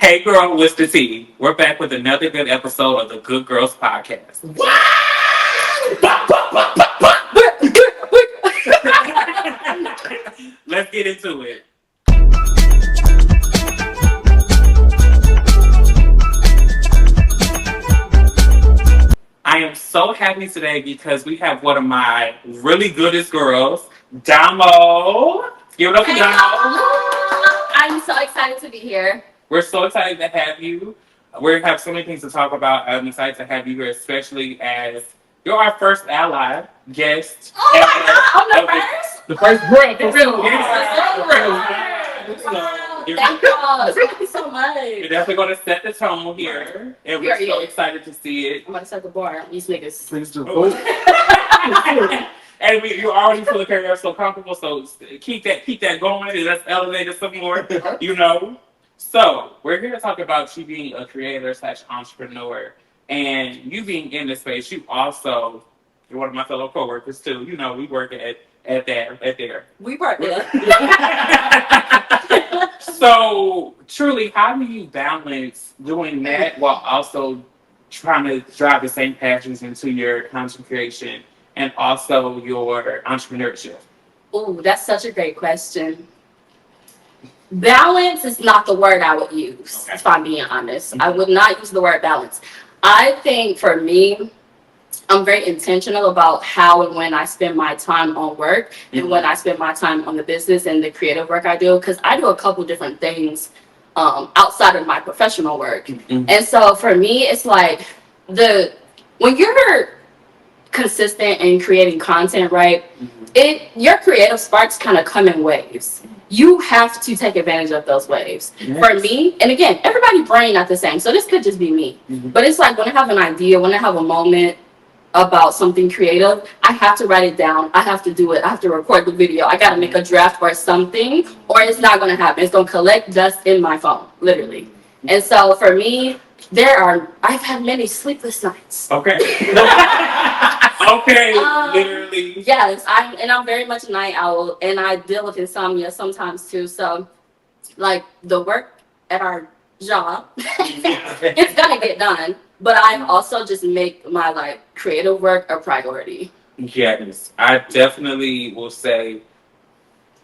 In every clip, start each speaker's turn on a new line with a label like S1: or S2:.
S1: Hey girl, what's the tea? We're back with another good episode of the Good Girls Podcast. Let's get into it. I am so happy today because we have one of my really goodest girls, Damo. Give it up for Damo.
S2: I'm so excited to be here.
S1: We're so excited to have you. We have so many things to talk about. I'm excited to have you here, especially as you're our first ally guest.
S2: Oh my God, I'm the first?
S1: The first girl, for real.
S2: Thank you so much.
S1: You're definitely going to set the tone here, and we're so excited to see it.
S2: I'm going to set the bar. These niggas.
S1: Please do. And you already feel the career so comfortable, so keep that going, and let's elevate it some more, you know. So we're here to talk about you being a creator / entrepreneur, and you being in the space. You're one of my fellow coworkers too. You know, we work at there.
S2: We work there.
S1: So truly, how do you balance doing that while also trying to drive the same passions into your content creation and also your entrepreneurship?
S2: Ooh, that's such a great question. Balance is not the word I would use, if I'm being honest. I would not use the word balance. I think for me, I'm very intentional about how and when I spend my time on work and when I spend my time on the business and the creative work I do, because I do a couple different things outside of my professional work. And so for me, it's like when you're consistent in creating content, right? Your creative sparks kind of come in waves. You have to take advantage of those waves. Yes. For me, and again, everybody's brain not the same, so this could just be me. But it's like when I have an idea, when I have a moment about something creative, I have to write it down. I have to do it. I have to record the video. I got to make a draft or something, or it's not going to happen. It's going to collect dust in my phone, literally. And so for me, I've had many sleepless nights.
S1: Okay. Okay, literally.
S2: Yes, I'm very much a night owl, and I deal with insomnia sometimes too. So, like the work at our job, it's gonna get done. But I also just make my creative work a priority.
S1: Yes, I definitely will say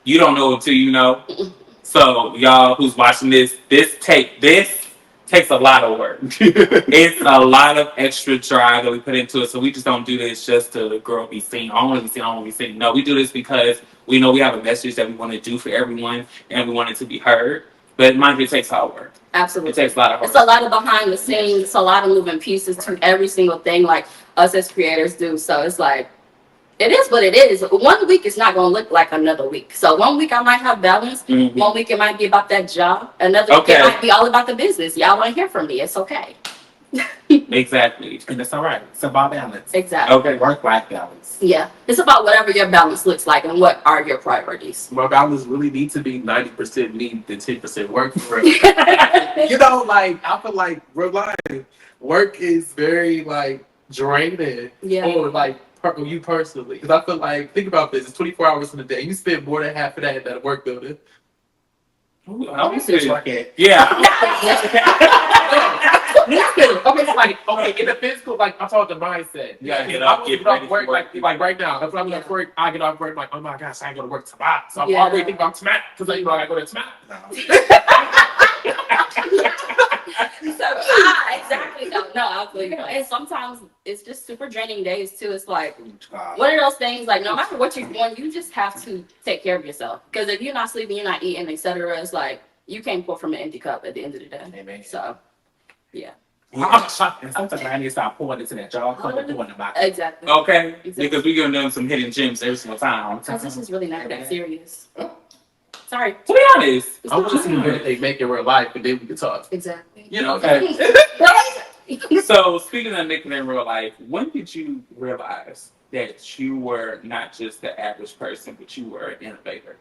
S1: you don't know until you know. So y'all who's watching this takes a lot of work. It's a lot of extra drive that we put into it. So we just don't do this just to girl be seen. I want to be seen. I want to be seen. No, we do this because we know we have a message that we want to do for everyone, and we want it to be heard. But mind you, it takes hard work.
S2: Absolutely.
S1: It takes a lot of work.
S2: It's a lot of behind the scenes. It's a lot of moving pieces to every single thing like us as creators do. So it's like, it is what it is. 1 week is not going to look like another week. So 1 week I might have balance. 1 week it might be about that job. Another week it might be all about the business. Y'all want to hear from me. It's okay.
S1: Exactly.
S3: And it's all right. It's about balance.
S2: Exactly.
S1: Okay.
S3: Work-life balance.
S2: Yeah. It's about whatever your balance looks like and what are your priorities.
S3: My balance really needs to be 90% me and 10% work for real. You know, I feel like real life, work is very draining.
S2: Yeah.
S3: Or you personally. Because I feel like, think about this, it's 24 hours in a day. You spend more than half of that at a work building.
S1: I'm
S3: working.
S1: Yeah.
S3: In the physical, I'm talking the mindset.
S1: Yeah,
S3: get off work, right now. That's when I'm at work. I get off work, oh my gosh, I ain't going to work tomorrow. So I'm already thinking about tomorrow, because I got to go to tomorrow.
S2: Exactly. No, and sometimes it's just super draining days too. It's like one of those things, no matter what you're doing, you just have to take care of yourself. Because if you're not sleeping, you're not eating, etc., it's like you can't pour from an empty cup at the end of the day.
S3: Amen.
S2: So, yeah.
S3: And sometimes I need to start pouring into that jar.
S2: Exactly.
S1: Okay. Because we're gonna do some hidden gems every single time.
S2: Because this is really not that serious. Sorry.
S1: To be honest,
S3: I want to see what they make in real life, and then we can talk.
S2: Exactly.
S3: You know.
S1: Okay. So speaking of making in real life, when did you realize that you were not just the average person, but you were an innovator?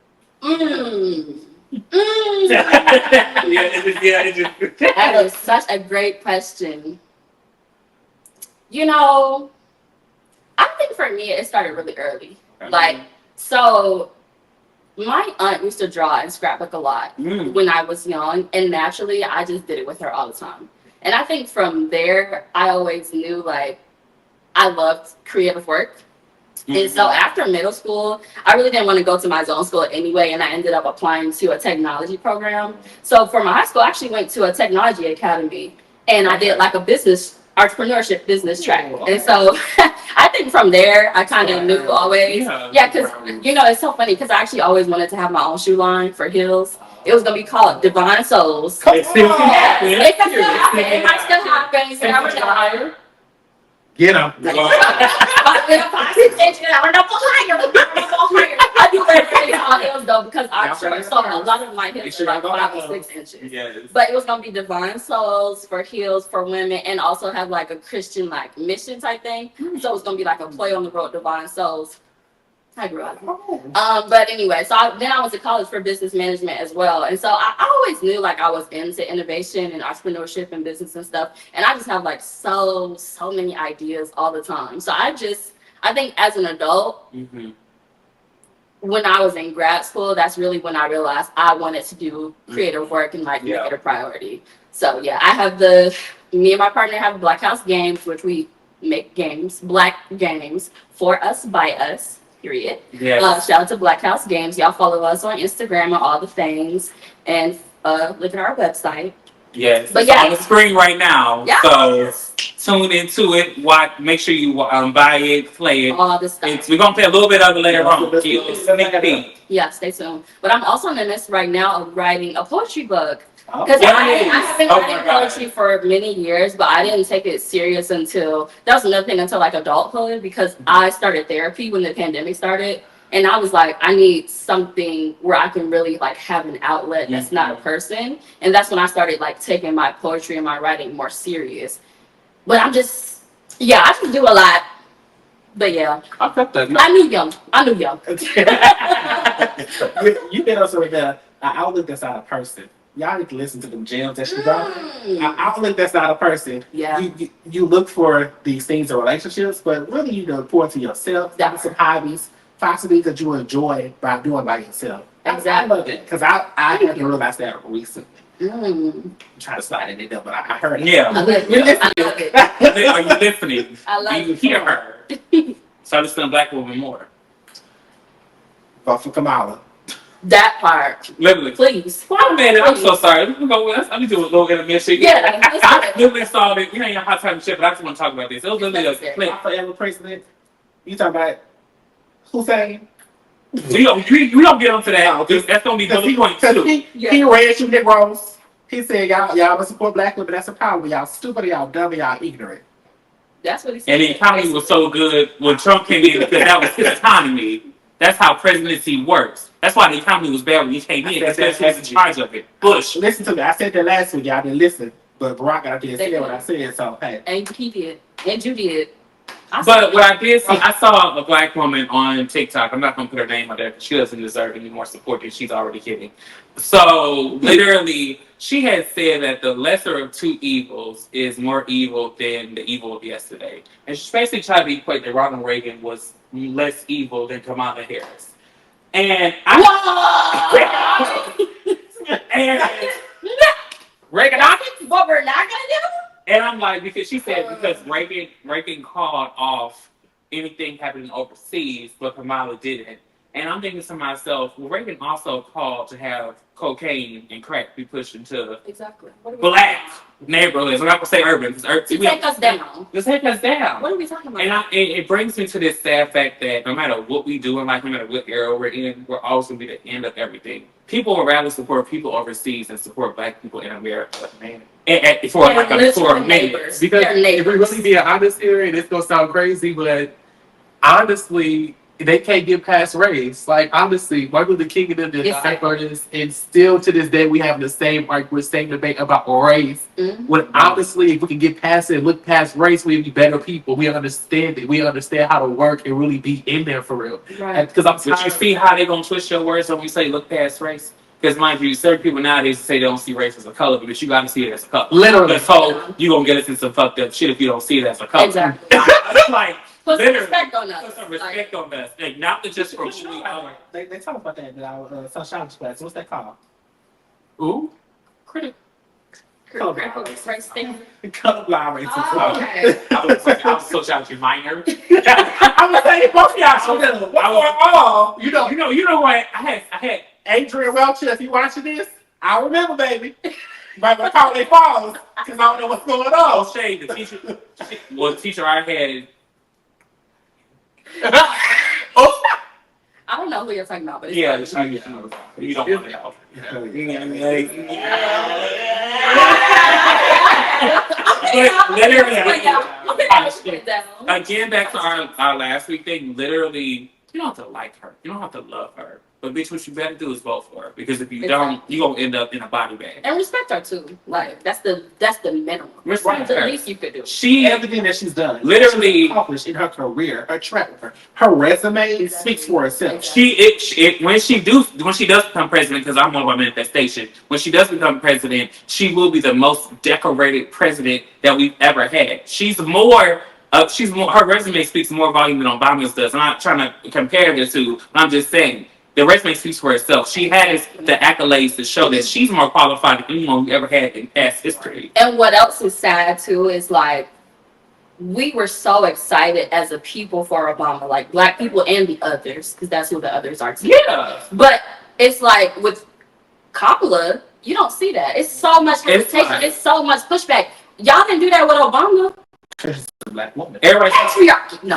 S2: That is such a great question. You know, I think for me it started really early. My aunt used to draw and scrapbook a lot when I was young, and naturally, I just did it with her all the time. And I think from there, I always knew like I loved creative work. And so after middle school, I really didn't want to go to my zone school anyway, and I ended up applying to a technology program. So for my high school, I actually went to a technology academy, and I did like a entrepreneurship business track. And so I think from there, I kind of knew always. Yeah, because, it's so funny because I actually always wanted to have my own shoe line for heels. It was going to be called Divine Souls.
S1: It still happen.
S2: It might still happen. You never know.
S3: Get them.
S2: I do wear pretty tall heels though because I'm short, so a lot of my heels are like 5 or 6 inches.
S1: Yes.
S2: But it was gonna be Divine Souls for heels for women, and also have like a Christian like mission type thing. So it's gonna be like a play on the road, Divine Souls. I grew up. But anyway, so then I went to college for business management as well. And so I always knew like I was into innovation and entrepreneurship and business and stuff. And I just have like so many ideas all the time. So I think as an adult, when I was in grad school, that's really when I realized I wanted to do creative work and like make it a priority. So yeah, me and my partner have Black House Games, which we make games, Black games for us, by us. Period. Yes. Shout out to Black House Games. Y'all follow us on Instagram and all the things, and look at our website.
S1: Yes, but it's on the screen right now. Yes. So tune into it. Watch. Make sure you buy it, play it.
S2: All the stuff.
S1: We're gonna play a little bit of it later on.
S2: Yeah, stay tuned. But I'm also in the midst right now of writing a poetry book. Because I've been writing poetry for many years, but I didn't take it serious until like adulthood, because I started therapy when the pandemic started. And I was like, I need something where I can really like have an outlet that's not a person. And that's when I started like taking my poetry and my writing more serious. But I just do a lot. But yeah, I knew young.
S4: You can also make an outlook that's not a person. Y'all need to listen to them gems that she got. I don't think that's not a person.
S2: Yeah.
S4: You look for these things in relationships, but really you know, pour into yourself. Find some hobbies. Find some things that you enjoy by doing by yourself.
S2: Exactly.
S4: I love it because I had to realize that recently. I'm trying to slide it in there, but I heard it.
S1: Yeah.
S2: I love it.
S1: Are you listening?
S2: I love
S1: you hear her. So listen to Black woman more.
S4: Vote for Kamala.
S2: That part.
S1: Literally.
S2: Please.
S1: Oh man, I'm so sorry. Let me do a little intermission.
S2: Yeah.
S1: I literally saw it. You ain't a hot time shit, but I just want to talk about this. It was literally a clip.
S4: Forever president. You talking about Hussein?
S1: We don't get onto that. That's gonna be the point too.
S4: He read you Gworls. He said y'all must support Black women. That's a problem. Y'all stupid, y'all dumb, y'all ignorant.
S2: That's what he said.
S1: And the economy was so good when Trump came in because that was his economy. That's how presidency works. That's why the economy was bad when he came in, because he was in charge of it. Bush.
S4: Listen to me. I said that last week. Y'all didn't listen. But Barack got to say what I said. So, hey.
S2: And he did. And you did.
S1: But what I did see, I saw a Black woman on TikTok. I'm not going to put her name out there because she doesn't deserve any more support than she's already getting. So, literally, she had said that the lesser of two evils is more evil than the evil of yesterday. And she basically tried to equate that Ronald Reagan was less evil than Kamala Harris. And
S2: Reagan, what we're not gonna do?
S1: And I'm like, because she said because Reagan called off anything happening overseas, but Kamala didn't. And I'm thinking to myself, well, Reagan also called to have cocaine and crack be pushed into Black neighborhoods. I'm not gonna say urban.
S2: To take us down.
S1: Just take us down.
S2: What are we talking about?
S1: And it brings me to this sad fact that no matter what we do in life, no matter what era we're in, we're always gonna be the end of everything. People would rather support people overseas than support Black people in America. Man. For
S2: neighbors.
S3: Because if we really be honest here, and it's gonna sound crazy, but honestly, they can't get past race. Like, honestly, Martin Luther King and them did artists, and still to this day we have the same debate about race. When honestly, if we can get past it and look past race, we'd be better people. We understand it. We understand how to work and really be in there for real.
S2: Right.
S1: Because but you see how they gonna twist your words when we say look past race? Because mind you, certain people nowadays say they don't see race as a color, but you gotta see it as a color.
S3: Literally.
S1: So you gonna get us in some fucked up shit if you don't see it as a color.
S2: Exactly.
S1: Like,
S2: Put some respect on us.
S1: Put some respect on us. Like, not just from who we are.
S4: They talk about that in our sociology class. What's that called?
S3: Ooh.
S4: Critic.
S2: Critical race thing.
S4: Color blind race.
S2: Okay.
S1: I was sociology minor.
S4: I'm gonna say both of y'all.
S1: You know what? I had
S4: Adrian Welch. If you watching this, I remember, baby. But when call they falls, because I don't know what's going on.
S1: oh shade. The teacher, the teacher I had.
S4: Oh.
S2: I don't know who you're talking about, but it's
S1: Yeah, you don't want to know. Again, back to our last week thing. Literally, you don't have to like her. You don't have to love her. But bitch, what you better do is vote for her, because if you don't, you gonna end up in a body bag.
S2: And respect her too. Like that's the minimum.
S1: Respect
S2: the
S1: her.
S2: least you could do.
S4: Everything that she's done,
S1: literally
S4: accomplished in her career, her track record, her resume speaks for itself.
S1: When she does become president, because I'm one of my manifestation. When she does become president, she will be the most decorated president that we've ever had. Her resume speaks more volume than Obama's does. I'm not trying to compare the two, but I'm just saying the resume speaks for itself. She has the accolades to show that she's more qualified than anyone we ever had in past history.
S2: And what else is sad too is like we were so excited as a people for Obama, like Black people and the others, because that's who the others are too.
S1: Yeah.
S2: But it's like with Kamala, you don't see that. It's so much hesitation. It's so much pushback. Y'all didn't do that with Obama.
S4: She's a Black woman.
S1: Everybody.
S2: Patriarchy. No.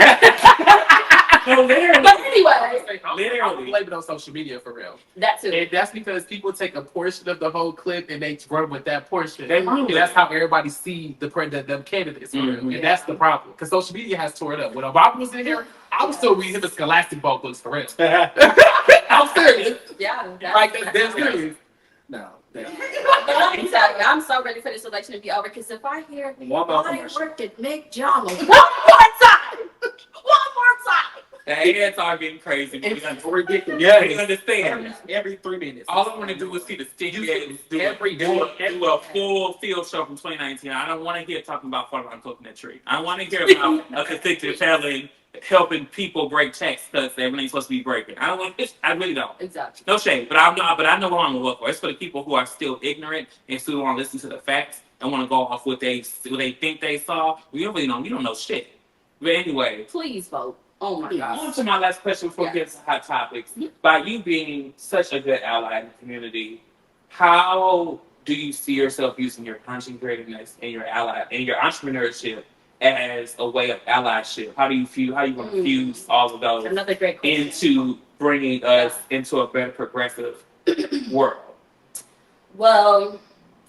S1: No, literally.
S2: But anyway,
S3: I'm blame it on social media for real.
S2: that too.
S3: And that's because people take a portion of the whole clip and they run with that portion.
S1: They run with
S3: and that's how everybody see the candidates for real.
S1: Mhm.
S3: And that's the problem. Because social media has tore it up. When Obama was in here, I was still reading him as Scholastic Bulk books for real. I'm serious.
S2: Yeah.
S3: Like, that's serious.
S4: No.
S2: But let me tell you, I'm so ready for this election to be over, because if I hear I worked at McDonald's one more time,
S1: The ads are getting crazy.
S4: It's ridiculous.
S1: Yeah, you understand.
S4: Every 3 minutes.
S1: All I want to do is see the stingy do a full field show from 2019. I don't want to hear talking about farming on coconut tree. I want to hear about a constitutive helping people break tax cuts that everything's supposed to be breaking. I don't want this. I really don't.
S2: Exactly.
S1: No shame, but I know what I'm gonna look for. It's for the people who are still ignorant and still want to listen to the facts and want to go off what they think they saw. You don't know shit. But anyway,
S2: Please vote. Oh my God.
S1: on to my last question before we get to hot topics. By you being such a good ally in the community, how do you see yourself using your content creativeness and your entrepreneurship as a way of allyship? How do you want to fuse all of those
S2: Another great question.
S1: into bringing us into a better progressive world?
S2: Well,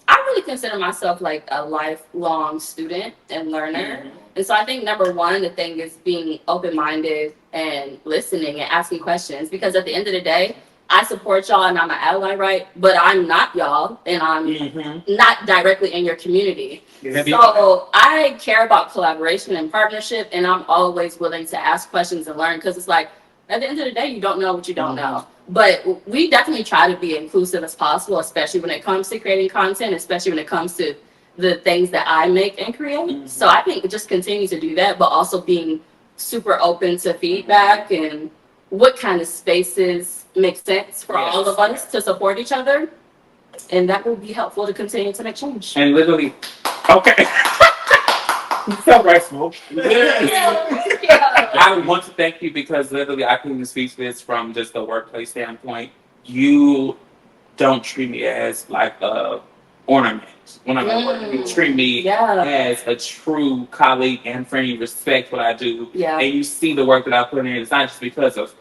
S2: I really consider myself like a lifelong student and learner.
S1: Mm-hmm.
S2: And so I think number one, the thing is being open-minded and listening and asking questions, because at the end of the day, I support y'all and I'm an ally, right? But I'm not y'all, and I'm not directly in your community. So I care about collaboration and partnership, and I'm always willing to ask questions and learn, because it's like, at the end of the day, you don't know what you don't know. But we definitely try to be inclusive as possible, especially when it comes to creating content, especially when it comes to the things that I make and create. So I think just continue to do that, but also being super open to feedback and what kind of spaces make sense for all of us to support each other. And that will be helpful to continue to make change.
S1: And literally, okay.
S4: So graceful.
S1: I want to thank you, because literally I can even speak to this from just the workplace standpoint. You don't treat me as like a ornament when I'm at work. You treat me as a true colleague and friend. You respect what I do, and you see the work that I put in. It's not just because of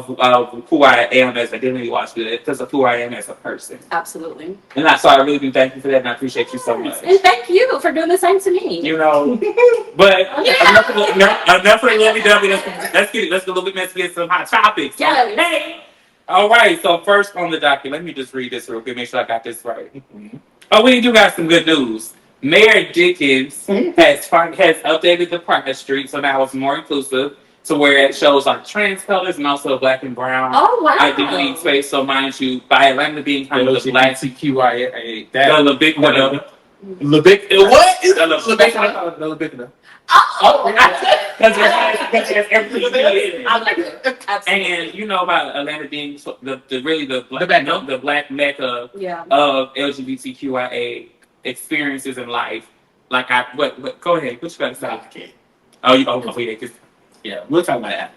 S1: who I am as identity-wise, but it's because of who I am as a person.
S2: Absolutely.
S1: And so I really do thank you for that, and I appreciate you so much.
S2: And thank you for doing the same to me.
S1: You know, but enough of the lovey-dovey. Let's get a little bit messy, get some hot topics.
S2: Yeah.
S1: Hey. All right. So first on the docket, let me just read this real quick. Make sure I got this right. Oh, we do got some good news. Mayor Dickens has updated the Pride Street, so now it's more inclusive, to where it shows like trans colors and also black and brown identity space. So mind you, by Atlanta being kind of the black
S3: LGBTQIA,
S1: the big one.
S3: Levic. What is
S4: That's why I
S3: Levic?
S4: call it the Levic.
S2: Oh,
S1: Because it has everything in it.
S2: I like it. Absolutely.
S1: And you know about Atlanta being the black mecca
S2: Yeah.
S1: of LGBTQIA experiences in life. Like what go ahead, what you got to say?
S4: I can't.
S1: Oh, yeah, 'cause
S4: Yeah, we'll talk about that.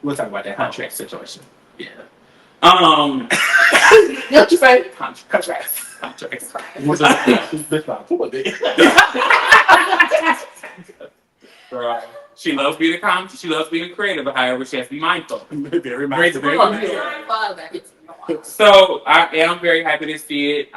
S4: We'll talk about that contract situation. Yeah.
S3: What you say?
S4: Contracts.
S3: What's that?
S1: Girl, she loves being she loves being creative, but however, she has to be mindful.
S4: Very
S3: mindful.
S2: Oh, yeah. Father, it's not.
S1: So I am very happy to see it.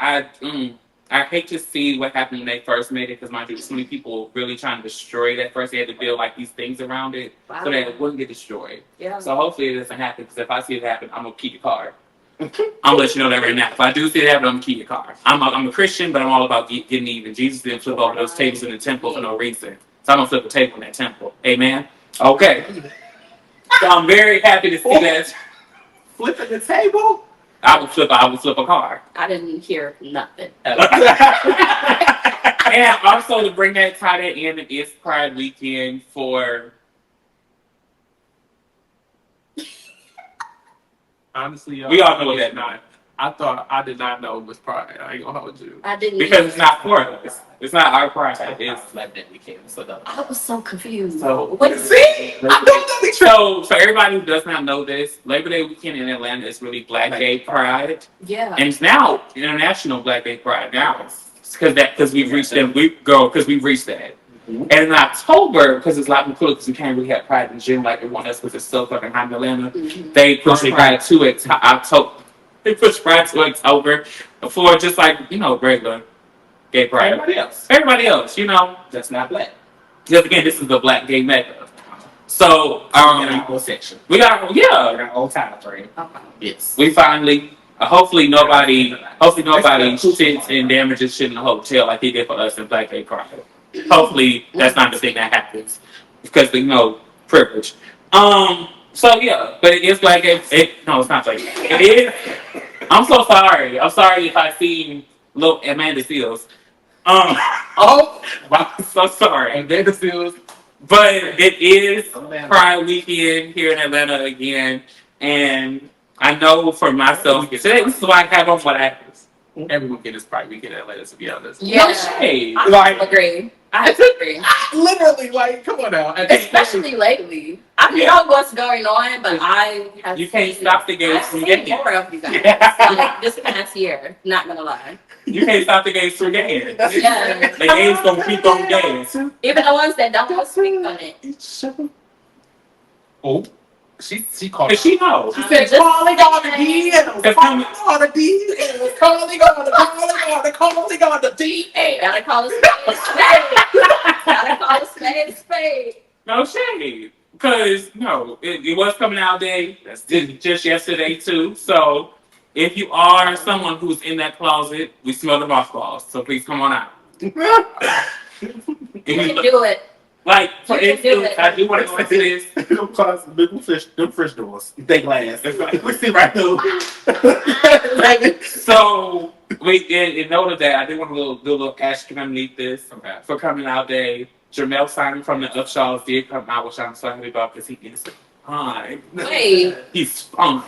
S1: I hate to see what happened when they first made it because mind you, so many people really trying to destroy it at first. They had to build like these things around it so that it wouldn't get destroyed.
S2: Yeah.
S1: So hopefully it doesn't happen because if I see it happen, I'm gonna keep your card. I'm gonna let you know that right now. If I do see it happen, I'm gonna keep your card. I'm a Christian, but I'm all about getting even. Jesus didn't flip over those tables in the temple for no reason. So I'm gonna flip a table in that temple. Amen. Okay. So I'm very happy to see that.
S4: Flipping the table?
S1: I would flip a card.
S2: I didn't hear nothing.
S1: And also to bring that tie that in, it is Pride weekend for.
S3: Honestly,
S1: We all know that now.
S3: I did not know it was Pride. I ain't gonna hold you.
S2: I didn't.
S1: Because it's not for us. It's not our Pride. It's
S4: like that weekend. So
S2: I was so confused.
S1: So
S2: What?
S3: See, I don't know.
S1: So for everybody who does not know this, Labor Day weekend in Atlanta is really Black Gay Pride,
S2: Yeah.
S1: and it's now International Black Gay Pride now. Because we've reached that. Because we've reached that. And in October, because it's a lot more cool, because we can't really have Pride in June like everyone else, because it's so fucking hot in Atlanta. They push Pride to October. They push Pride to October for just like regular gay Pride. Everybody else,
S4: that's not black.
S1: Because again, this is the Black Gay Mecca. So
S4: in our whole section.
S1: we got
S4: our whole time frame.
S2: Okay.
S4: Yes.
S1: we finally. Hopefully nobody shits and damages shit in the hotel like he did for us in Black Gay Pride. Hopefully that's not the thing that happens because privilege. So yeah, but it is Black Gay. No, it's not Black Gay. It is. I'm so sorry. I'm sorry if I seen little Amanda Seals.
S3: Oh,
S1: I'm so sorry.
S3: Amanda Seals.
S1: But it is Pride weekend here in Atlanta again, and I know for myself, today this is why I have on what I have.
S3: Every weekend is Pride weekend in Atlanta, to be honest.
S2: Yeah.
S1: No shade.
S2: I agree. I agree.
S3: Literally, come on now.
S2: Especially lately. I don't know what's going on, but I have
S1: You can't stop the gays from getting
S2: more of you guys.
S1: Yeah.
S2: Like this past year, not gonna lie.
S1: You can't stop the gays from gaying.
S2: Yeah.
S1: The gays gonna keep on gaying.
S2: Even the ones that don't speak on it.
S3: Oh, she called.
S1: Cause she knows.
S3: She said, calling on the DMs, calling on the DMs, calling on the DMs.
S2: Gotta call a spade a spade. Gotta call a spade a spade.
S1: No shade. Cause it was coming out day. That's just yesterday too. So if you are someone who's in that closet, we smell the mothballs. So please come on out.
S2: You can do it.
S1: Like for
S2: You can do
S1: instance,
S2: it.
S1: I do want to say this.
S4: Them fish doors. They glass. We see right through.
S1: So in note of that, I did want to do a little asterisk underneath this for coming out day. Jamel Simon from the Upshaws did come out, which I'm so happy about because he is fine.
S2: Wait.
S1: He's from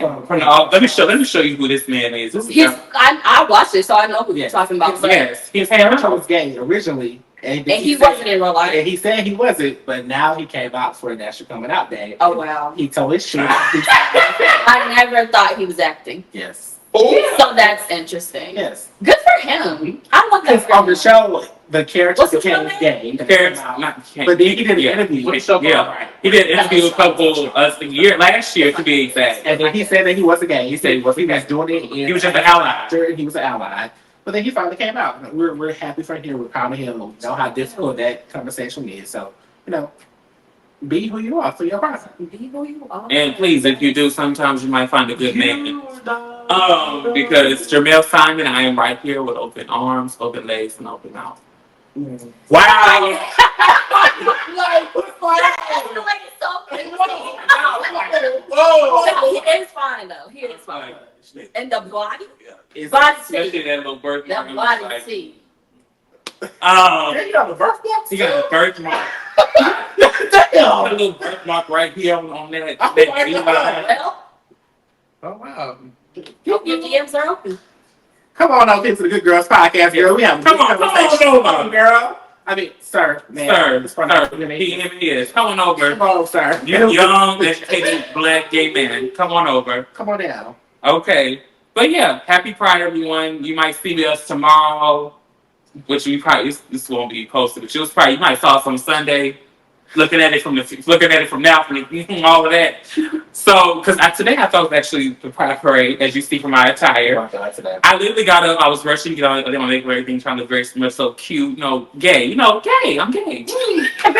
S1: let me show you who this man is.
S2: I watched it, so I know who you're talking about.
S1: Yes, his
S4: hair was gay originally. And
S2: he wasn't in real life.
S4: And he said he wasn't, but now he came out for National Coming Out Day.
S2: Oh wow.
S4: He told his truth.
S2: I never thought he was acting.
S4: Yes.
S2: So that's interesting.
S4: Yes.
S2: Good for him. I love that.
S4: On the show, the character became gay.
S1: But then
S4: he did an interview.
S1: He did an interview a couple last year to be exact.
S4: And then he said that he wasn't gay. He said he was doing it.
S1: He was just an ally.
S4: He was an ally. But then he finally came out. We're happy for him. We're proud of him. We know how difficult that conversation is. So, be who you are for your person.
S2: Be who you are.
S1: And please, if you do, sometimes you might find a good man. Because Jamel Simon, I am right here with open arms, open legs, and open mouth. Wow!
S2: Whoa! He is fine though. He is fine. And the body?
S1: Especially that little birthday.
S2: That body, see.
S4: Yeah, you got the birthmark.
S1: He got a birthmark.
S4: Damn.
S1: A little birthmark right here on that.
S4: Oh
S1: that
S4: my
S1: V-line.
S4: God.
S2: Well,
S3: Oh wow.
S2: hope your DMs are open.
S4: Come on over to the Good Girls podcast, girl. We have a
S1: Come
S4: good
S1: on
S4: conversation.
S1: over.
S4: Come on, girl. I mean, sir, man.
S1: He is. Come on over.
S4: Come on, sir.
S1: You young, educated, black, gay man. Come on over.
S4: Come on down.
S1: Okay. But yeah, happy Pride, everyone. You might see us tomorrow, which we probably this won't be posted, but you might saw us on Sunday. Looking at it from now, from all of that. So, because today I thought it was actually the Pride Parade, as you see from my attire. I literally got up. I was rushing to get on. I didn't want to make everything trying to look very much so cute, gay. Gay. I'm gay. And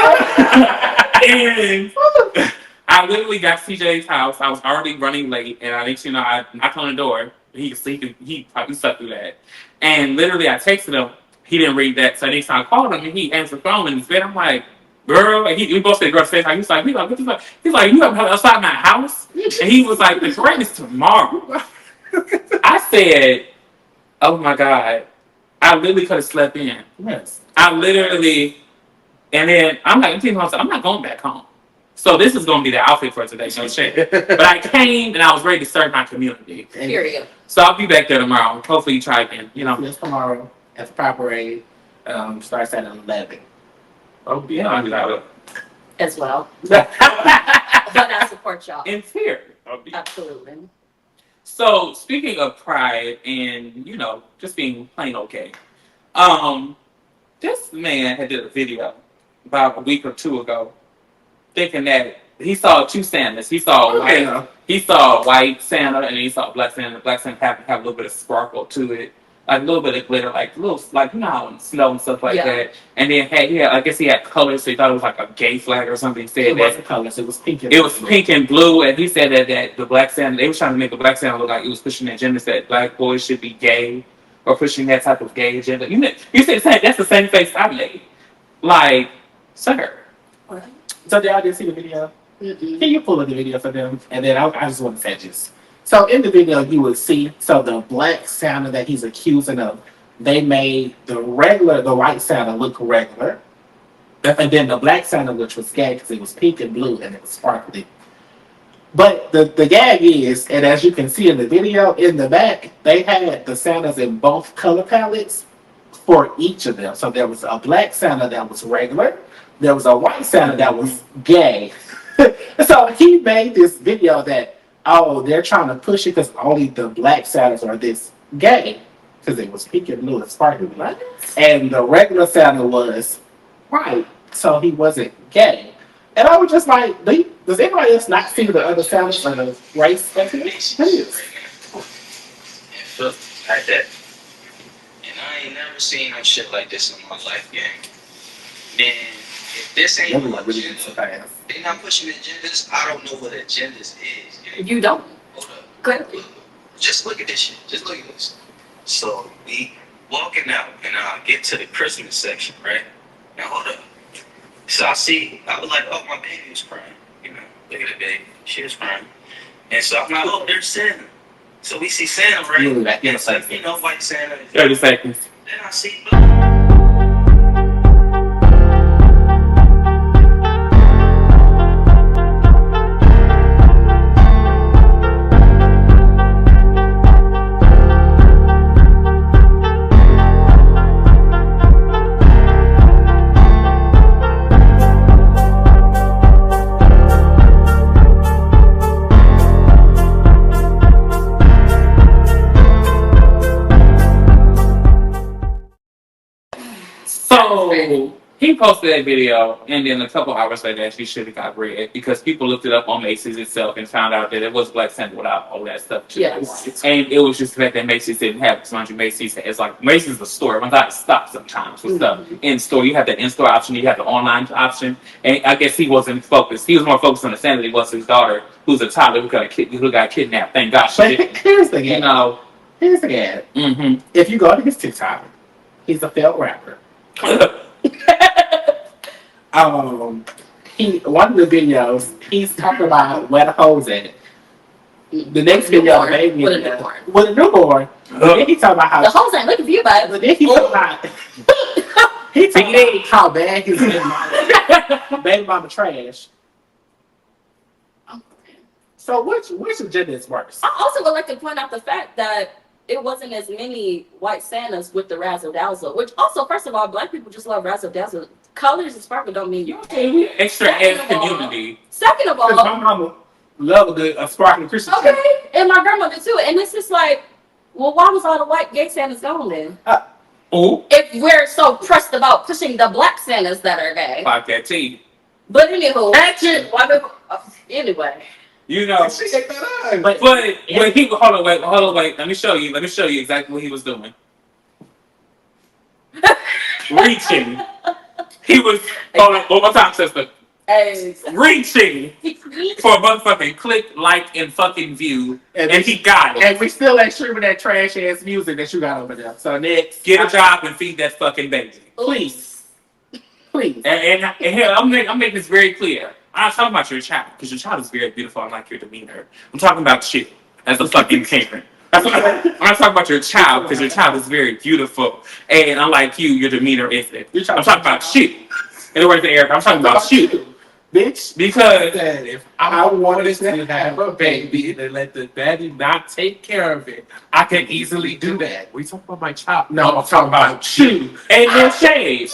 S1: I literally got CJ's house. I was already running late, and I knocked on the door. He could sleep. He probably slept through that. And literally, I texted him. He didn't read that. So next time I called him, and he answered the phone in his bed. I'm like, girl, and we both said girl's face. He's like, what the fuck? He's like, you have outside my house? And he was like, the parade is tomorrow. I said, oh my God. I literally could have slept in.
S4: Yes.
S1: I literally, and then I'm like, I'm not going back home. So this is going to be the outfit for today, no shit. But I came and I was ready to serve my community.
S2: Period.
S1: So I'll be back there tomorrow. Hopefully you try again,
S4: Yes, tomorrow at the Pride Parade starts at 11.
S1: Oh, yeah, I'll be out
S2: As well. But I support y'all.
S1: in fear.
S2: Absolutely.
S1: So speaking of pride and just being plain okay, this man had did a video about a week or two ago, thinking that he saw two Santas. He saw a white Santa and he saw a black Santa. The black Santa happened to have a little bit of sparkle to it, like a little bit of glitter, like how in snow and stuff like that. And then I guess he had colors, so he thought it was like a gay flag or something. He said
S4: it wasn't colors, it was pink and
S1: it was pink and blue, and he said that the black Santa, they were trying to make the black Santa look like it was pushing the agenda that black boys should be gay or pushing that type of gay agenda. You said that's the same face I made. Like, sir.
S2: What?
S4: So y'all didn't see the video?
S2: Mm-mm.
S4: Can you pull up the video for them? And then I just want to say this. So in the video, you will see, the black Santa that he's accusing of, they made the white Santa look regular. And then the black Santa, which was gay because it was pink and blue and it was sparkly. But the gag is, and as you can see in the video, in the back, they had the Santas in both color palettes for each of them. So there was a black Santa that was regular. There was a white Santa that was gay. So he made this video that, they're trying to push it because only the black Santas are this gay. Because it was pink and blue and sparkly. And the regular Santa was white. So he wasn't gay. And I was just like, does anybody else not see the other Santas or the race?
S5: Like that. And I ain't never seen no shit like this in my life, gang. Man, if this ain't
S4: Everyone
S5: no
S4: really
S5: agenda,
S4: needs to pass.
S5: they not pushing agendas. I don't know what agendas is. Gang.
S2: You don't.
S5: Hold up.
S2: Clearly.
S5: Just look at this shit. Just look at this. So we walking out and I get to the Christmas section, right? Now hold up. So I was like, oh, my baby was crying. Look at the baby. She was crying. And so I'm like, oh, there's Santa. So we see Santa, right?
S4: Really, that
S5: And so, white Santa.
S1: 30 seconds.
S5: Then I see
S1: So he posted that video, and then a couple hours later, she should have got red because people looked it up on Macy's itself and found out that it was Black Santa without all that stuff.
S2: Yes.
S1: And it was just the fact that Macy's didn't have it. So Macy's, it's like Macy's is a store. It got to stop sometimes with stuff in store. You have the in-store option, you have the online option, and I guess he wasn't focused. He was more focused on the Santa than he was his daughter, who's a toddler who got kidnapped. Thank God she didn't.
S4: Here's the gag. Here's the gag.
S1: Mm-hmm.
S4: If you go to his TikTok, he's a failed rapper. One of the videos, he's talking about where the hoes at. The next video, baby,
S2: with a newborn.
S4: With a newborn. But then he talking about how
S2: The hoes ain't looking for you, but
S4: But then he talking about He told me how bad his baby mama trash. So which agenda is worse?
S2: I also would like to point out the fact that it wasn't as many white Santas with the razzle dazzle, which also, first of all, black people just love razzle dazzle. Colors and sparkle don't mean you.
S1: Extra ass community.
S2: Second of all,
S4: my mama love a good sparkling Christmas tree.
S2: okay, and my grandmother too. And it's just like, well, why was all the white gay Santas gone then?
S1: Oh,
S2: If we're so pressed about pushing the black Santas that are gay.
S1: fuck that tea.
S2: But anywho, anyway.
S1: You know,
S4: She ate that up.
S1: but when he hold on, wait. Let me show you exactly what he was doing. Reaching. He was hold on, one more time, sister.
S2: Hey.
S1: Reaching for a motherfucking click, like, and fucking view, and he got it.
S4: And we still ain't streaming that trash ass music that you got over there. So next,
S1: Get a job and feed that fucking baby.
S4: please. Please.
S1: And here, I'm making this very clear. I'm not talking about your child, because your child is very beautiful, unlike your demeanor. I'm talking about you as a fucking parent. I'm not talking about your child, because your child is very beautiful, and unlike you, your demeanor isn't. I'm talking about you. In the words of Eric, I'm talking about you.
S4: Bitch,
S1: Because
S3: That if I wanted to have a baby and let the daddy not take care of it, I can easily do that. We talk about my child. No, I'm talking about you.
S1: and no shade.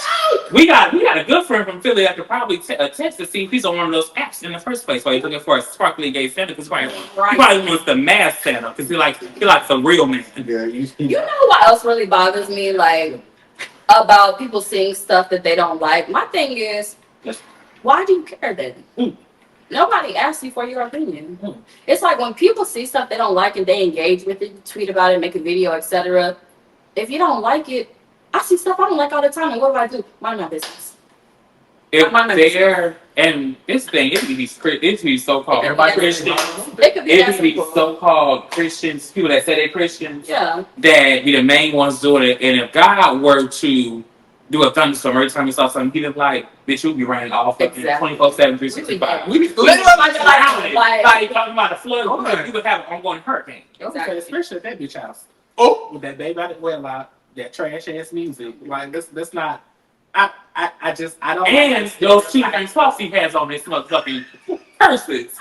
S1: We got a good friend from Philly that could probably text to see if he's on one of those apps in the first place. While he's looking for a sparkly gay Santa, because he probably wants the mask Santa, because he likes the real man.
S4: Yeah,
S2: You know what else really bothers me? Like, about people seeing stuff that they don't like. My thing is, why do you care then? Nobody asks you for your opinion. It's like when people see stuff they don't like and they engage with it, tweet about it, make a video, etc. If you don't like it, I see stuff I don't like all the time, and what do? Mind my business.
S1: If they're, and this thing, it could be so-called Christians.
S2: It could be
S1: It
S2: that
S1: could be
S2: simple.
S1: so-called Christians, people that say they're Christians,
S2: Yeah.
S1: that be the main ones doing it. And if God were to do a thunderstorm every time you saw something, he'd be like, bitch, you'll be running all fucking
S2: Exactly.
S1: 24/7, 365.
S2: We
S1: Literally
S2: like
S1: talking about a flood, you would have an ongoing hurricane.
S2: Exactly.
S4: Especially at that bitch house. Oh, with that baby out of wedlock, that trash ass music. Like that's not. I don't.
S1: And those two things plus he has on this motherfucking purses.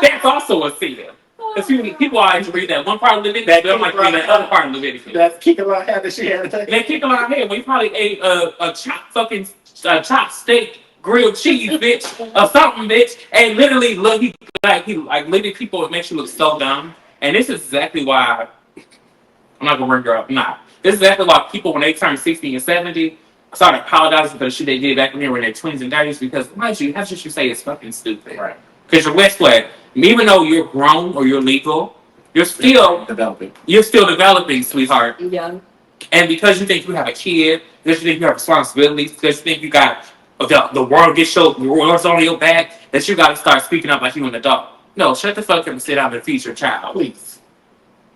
S1: That's also a sin. Because people always read that one part of the video, they don't like read that other part of the video.
S4: That's kicking a lot of that she had.
S1: They kick him out of head when he probably ate a chopped steak, grilled cheese, bitch, or something, bitch. And literally look, he literally people, it makes you look so dumb. And this is exactly why I'm not gonna bring her up. Nah, this is exactly why people when they turn 60 and 70 start apologizing for the shit they did back when they were in their 20s and 30s. Because mind you, that's what you say is fucking stupid.
S4: Right.
S1: Because you're West Flag. Even though you're grown or you're legal, you're still
S4: developing.
S1: You're still developing, sweetheart.
S2: Yeah.
S1: And because you think you have a kid, because you think you have responsibilities, because you think you got the world gets the world's on your back, that you got to start speaking up like you an adult. No, shut the fuck up and sit down and feed your child,
S4: Please.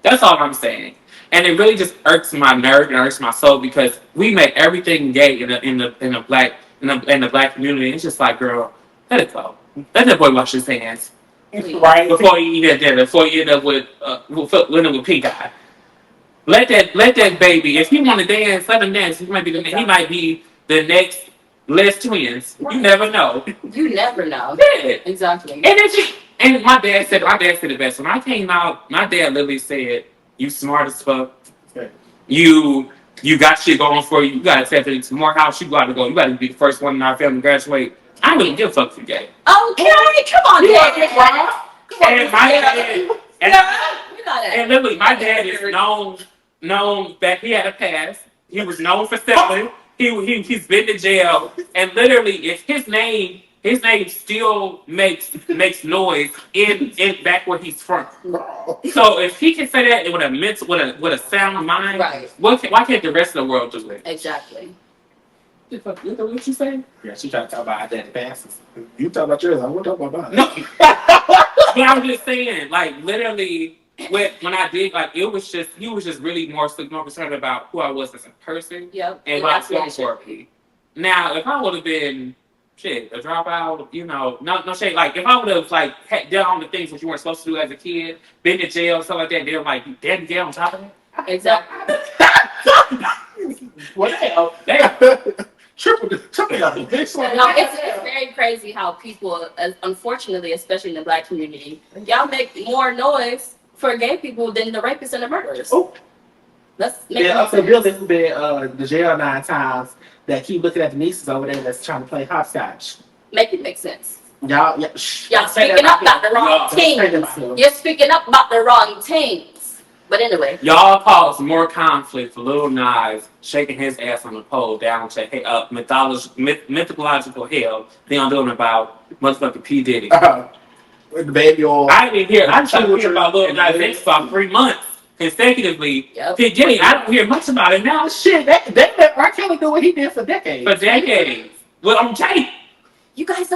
S1: That's all I'm saying. And it really just irks my nerve and irks my soul because we make everything gay in the black community. It's just like, girl, let it go. Let that boy wash his hands.
S4: Right.
S1: Before you eat that dinner, before you end up with pink eye. Let that baby, if he want to dance, let him dance. He might be the next Les Twins. You never know.
S2: You never know.
S1: Yeah.
S2: Exactly.
S1: And my dad said the best. When I came out, my dad literally said, "You smart as fuck.
S4: Okay.
S1: You got shit going for you. You got to step into more house. You got to go. You got to be the first one in our family to graduate." I don't really give a fuck if you're gay.
S2: Okay, come on, Dad.
S1: And my dad, and literally, my dad is known that he had a past. He was known for selling. He's been to jail, and literally, if his name still makes noise in back where he's from. So if he can say that with a sound mind,
S2: right?
S1: Why can't the rest of the world do it?
S2: Exactly.
S1: What you saying?
S4: Yeah, she trying to talk about our daddy passes. You talk about yours. I won't talk about mine.
S1: No, but I'm just saying, like literally, when I did, like he was just really more concerned about who I was as a person,
S2: Yep.
S1: and what I was going for. Now, if I would have been a dropout, no shade. Like if I would have had done all the things that you weren't supposed to do as a kid, been to jail, stuff like that, they're like, you dead in jail on top of that.
S2: Exactly.
S4: What the hell? triple double.
S2: No, it's very crazy how people, unfortunately, especially in the Black community, y'all make more noise for gay people than the rapists and the murderers.
S4: Oh.
S2: Let's make
S4: Yeah, up in Bill that's been the jail 9 times that keep looking at the nieces over there that's trying to play hopscotch.
S2: Make it make sense.
S4: Y'all,
S2: Y'all speaking up about the wrong things. You're speaking up about the wrong things. But anyway.
S1: Y'all caused more conflict for Lil Nas shaking his ass on the pole down to mythological hell than I'm doing about motherfucking P. Diddy.
S4: With the baby oil.
S1: I didn't hear. I didn't hear about Lil Nas X for about 3 months consecutively.
S2: Yep.
S1: P. Diddy, I don't hear much about it now.
S4: Shit, they let R. Kelly do what he did for decades.
S1: For decades. Well, I'm tape.
S2: You guys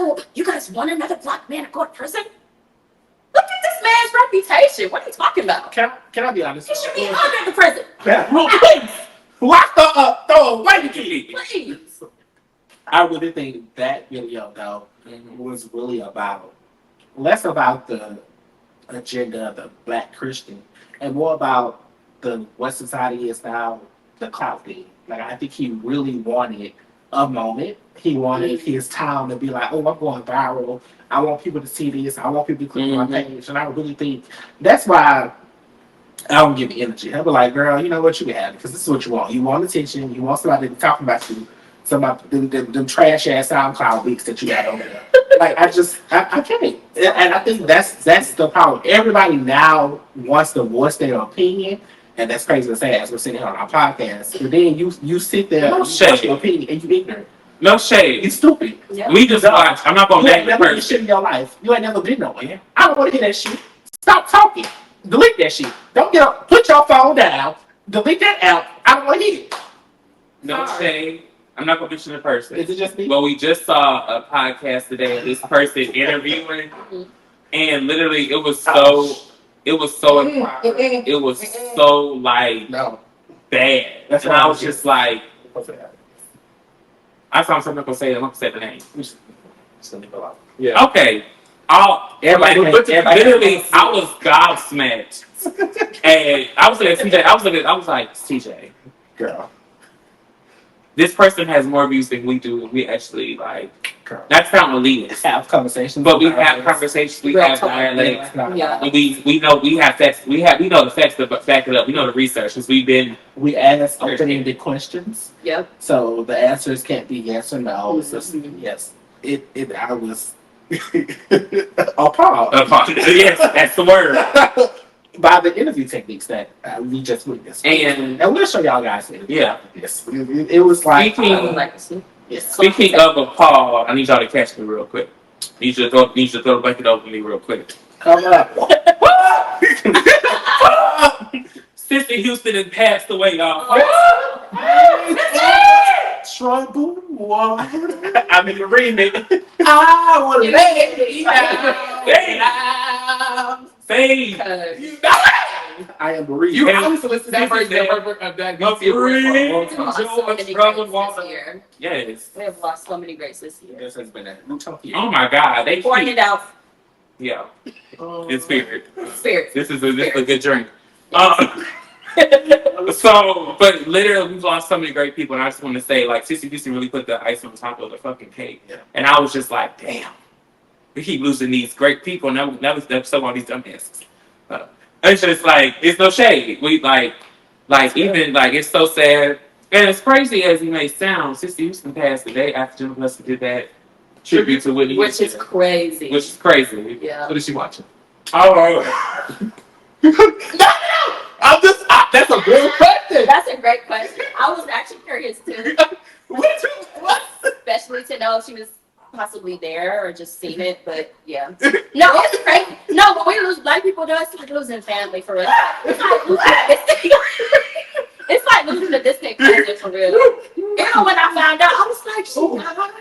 S2: want another Black man to go to prison? Look at this man's reputation. What are you talking about?
S4: Can I be honest?
S2: He should be under the prison.
S4: Please. Lock her up. Throw away.
S2: Please.
S4: I really think that video, though, was really less about the agenda of the Black Christian and more about what society is now, the clout thing. Like, I think he really wanted a moment. He wanted his town to be like, oh, I'm going viral. I want people to see this. I want people to click on my page. And I really think that's why I don't give the energy. I'll be like, girl, you know what, you can have it. Because this is what you want. You want attention. You want somebody to be talking about you. Some of them trash ass SoundCloud leaks that you got over there. Like, I can't. And I think that's the problem. Everybody now wants to voice their opinion. And that's crazy to say as we're sitting here on our podcast. But then you sit there and you voice your opinion and you ignorant.
S1: No shade.
S4: You stupid.
S2: Yep.
S1: We just watch. I'm not gonna name the
S4: You ain't never did
S1: person.
S4: shit in your life. You ain't never been nowhere. I don't want to hear that shit. Stop talking. Delete that shit. Don't get up. Put your phone down. Delete that app. I don't want to hear it.
S1: No shade. I'm not gonna mention the person.
S4: Is it just me?
S1: But we just saw a podcast today of this person interviewing, and literally it was so like bad.
S4: That's
S1: and
S4: why
S1: I was just like, I saw something gonna say. I'm not gonna say the name.
S3: Yeah.
S1: Okay.
S4: Everybody
S1: Literally, I was gobsmacked, and I was like, TJ. I was like, TJ,
S4: Girl.
S1: this person has more views than we do, and we actually like.
S4: Girl.
S1: Not sound elitist,
S4: Have conversations.
S1: but we have conversations. We have dialects.
S2: Yeah.
S1: And we know we have facts. We know the facts to back it up. We know the research because we've been.
S4: We ask open-ended questions.
S2: Yep.
S4: So the answers can't be yes or no. It's just yes. I was appalled.
S1: Yes, that's the word.
S4: By the interview techniques that we just witnessed.
S1: And
S4: we'll show y'all guys it.
S1: yeah.
S4: Yes. It was like
S1: Speaking of appalled, I need y'all to catch me real quick. Need you to throw the blanket over me real quick.
S4: Come up.
S1: Sister Houston has passed away, y'all.
S4: Trouble water.
S1: I'm in the remix.
S4: I will lay
S1: down. Fade.
S4: I am bereaved.
S3: You always listen to that version of that
S1: Yes.
S2: We have lost so many greats this year.
S4: This has been a utopia.
S1: Oh my God. They
S2: Pouring it out.
S1: Yeah. In spirit.
S2: Spirit.
S1: This is a good drink. But literally, we've lost so many great people, and I just want to say, like, Sissy Houston really put the ice on top of the fucking cake. Yeah. And I was just like, damn, we keep losing these great people, and that was so all these dumbasses. It's just like, it's no shade. We like even like it's so sad, and as crazy as it may sound, Sissy Houston passed the day after Jennifer Hudson did that tribute to Whitney
S2: Which is crazy.
S1: Which is crazy.
S2: Yeah.
S3: What is she watching?
S1: Oh.
S4: That's a good question.
S2: That's a great question. I was actually curious too. Especially to know if she was possibly there or just seen it, but yeah. No, it's crazy. No, when we lose Black people, though, it's like losing family for real. It's like losing a distant cousin for real. You know, when I found out, I was like, she died.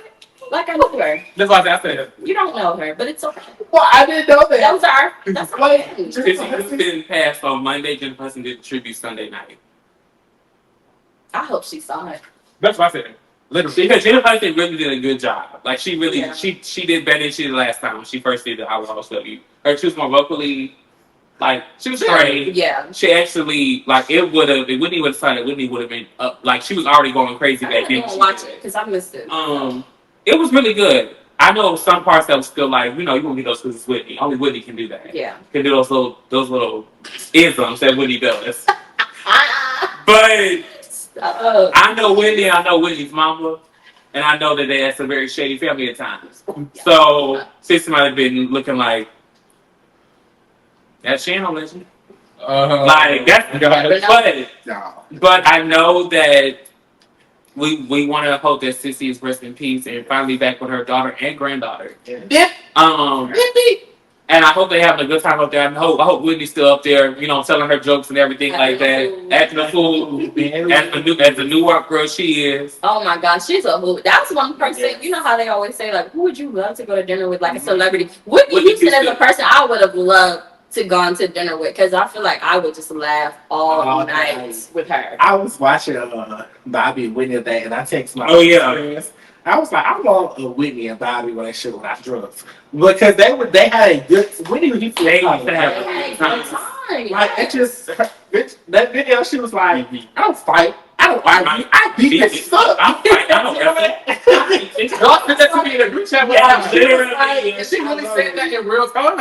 S2: Like I knew her.
S1: That's why I said.
S2: You don't know her, but it's okay.
S4: Well, I didn't know that.
S2: That was her. That's okay.
S1: Sissy Houston passed on Monday. Jennifer Hudson did the tribute Sunday night.
S2: I hope she saw it.
S1: That's what I said. Literally, because Jennifer Hudson really did a good job. Like she really, she did better than she did last time when she first did the I Will Always Love You. She was more vocally Like she was great.
S2: Yeah.
S1: She actually like it would have. If Whitney would have started, Whitney would have been up. Like she was already going crazy back then.
S2: I'm gonna watch it because I missed it.
S1: It was really good. I know some parts that was still like, you won't get those because it's Whitney. Only Whitney can do that.
S2: Yeah.
S1: Can do those little isms that Whitney does. But I know Whitney. I know Whitney's mama, and I know that that's a very shady family at times. So Sissy might have been looking like that. She ain't no legend. Like that's but I know that we want to hope that Sissy is rest in peace and finally back with her daughter and granddaughter.
S4: Yeah.
S1: And I hope they having a good time up there. I hope Whitney's still up there, telling her jokes and everything like that. Acting a fool as the Newark girl she is.
S2: Oh my gosh, she's a hoot. That's one person. Yes. You know how they always say like, who would you love to go to dinner with, like a celebrity? Whitney Houston as a person, I would have loved to go to dinner with, because I feel like I would just laugh all night with her.
S4: I was watching Bobby and Whitney that, and I text my friends. I was like, I want a Whitney and Bobby relationship without drugs, because they had a good Whitney. They used to have a good time. Like it just that video. She was like, I don't fight. I don't argue. I beat this up. I don't wrestle. Y'all said that to me in a group chat with her. She really said that in real time.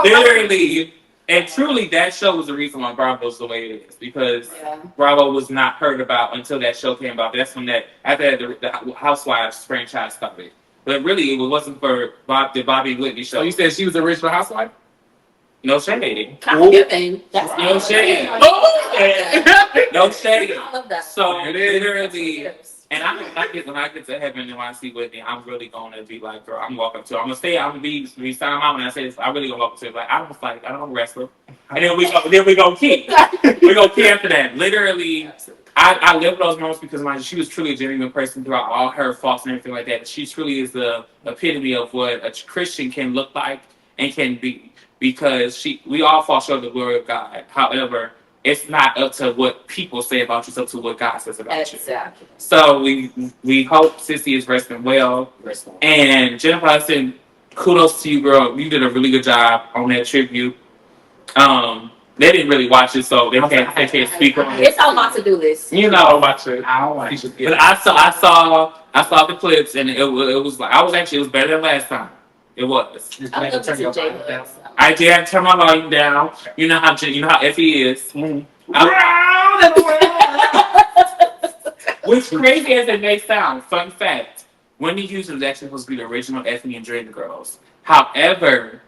S1: Literally, and truly, that show was the reason why Bravo's the way it is, because Bravo was not heard about until that show came about. That's when after the Housewives franchise started. But really, it wasn't for the Bobby Whitney show.
S3: So you said she was the original housewife?
S1: No shade.
S2: That's
S1: no shade. No shade.
S2: I love that.
S1: So literally. And when I get to heaven and when I see Whitney, I'm really gonna be like, girl, I'm walking up to her. I'm gonna be signing mom when I say this. I really gonna walk up to her like, I don't fight, I don't wrestle. And then we go keep. We go keep after that. Literally, I live those moments because she was truly a genuine person throughout all her faults and everything like that. She truly is the epitome of what a Christian can look like and can be, because we all fall short of the glory of God. However, it's not up to what people say about you, it's up to what God says about you. So we hope Sissy is resting well. And Jennifer Hudson, kudos to you, girl. You did a really good job on that tribute. They didn't really watch it, so they can't speak on it.
S2: It's on my to-do list.
S1: Watch it. But I saw the clips, and it was like it was better than last time. It was.
S2: I love to see J-Lo.
S1: I did turn my volume down. You know how Effie is. Which crazy as it may sound, fun fact: Whitney Houston was actually supposed to be the original Effie and Dreamgirls. However,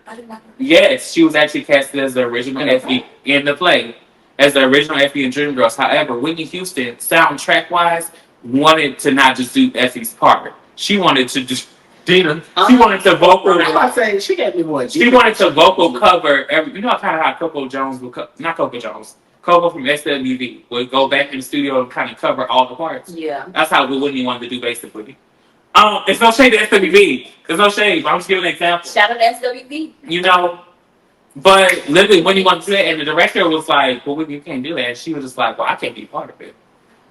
S1: yes, she was actually casted as the original Effie in the play, as the original Effie and Dreamgirls. However, Whitney Houston, soundtrack-wise, wanted to not just do Effie's part. She wanted to just Dina. She wanted to vocal.
S4: I was saying she got me more.
S1: She wanted to vocal cover every. You know kind of how Coco Jones would not Coco Jones. Coco from S1E6-Being would go back in the studio and kind of cover all the parts.
S2: Yeah.
S1: That's how Whitney wanted to do basically. It's no shade to S1E6-Being. There's no shade. I'm just giving an example.
S2: Shout out to S1E6-Being.
S1: But literally Whitney wanted to do that, and the director was like, "Well, Whitney, you can't do that." And she was just like, "Well, I can't be part of it."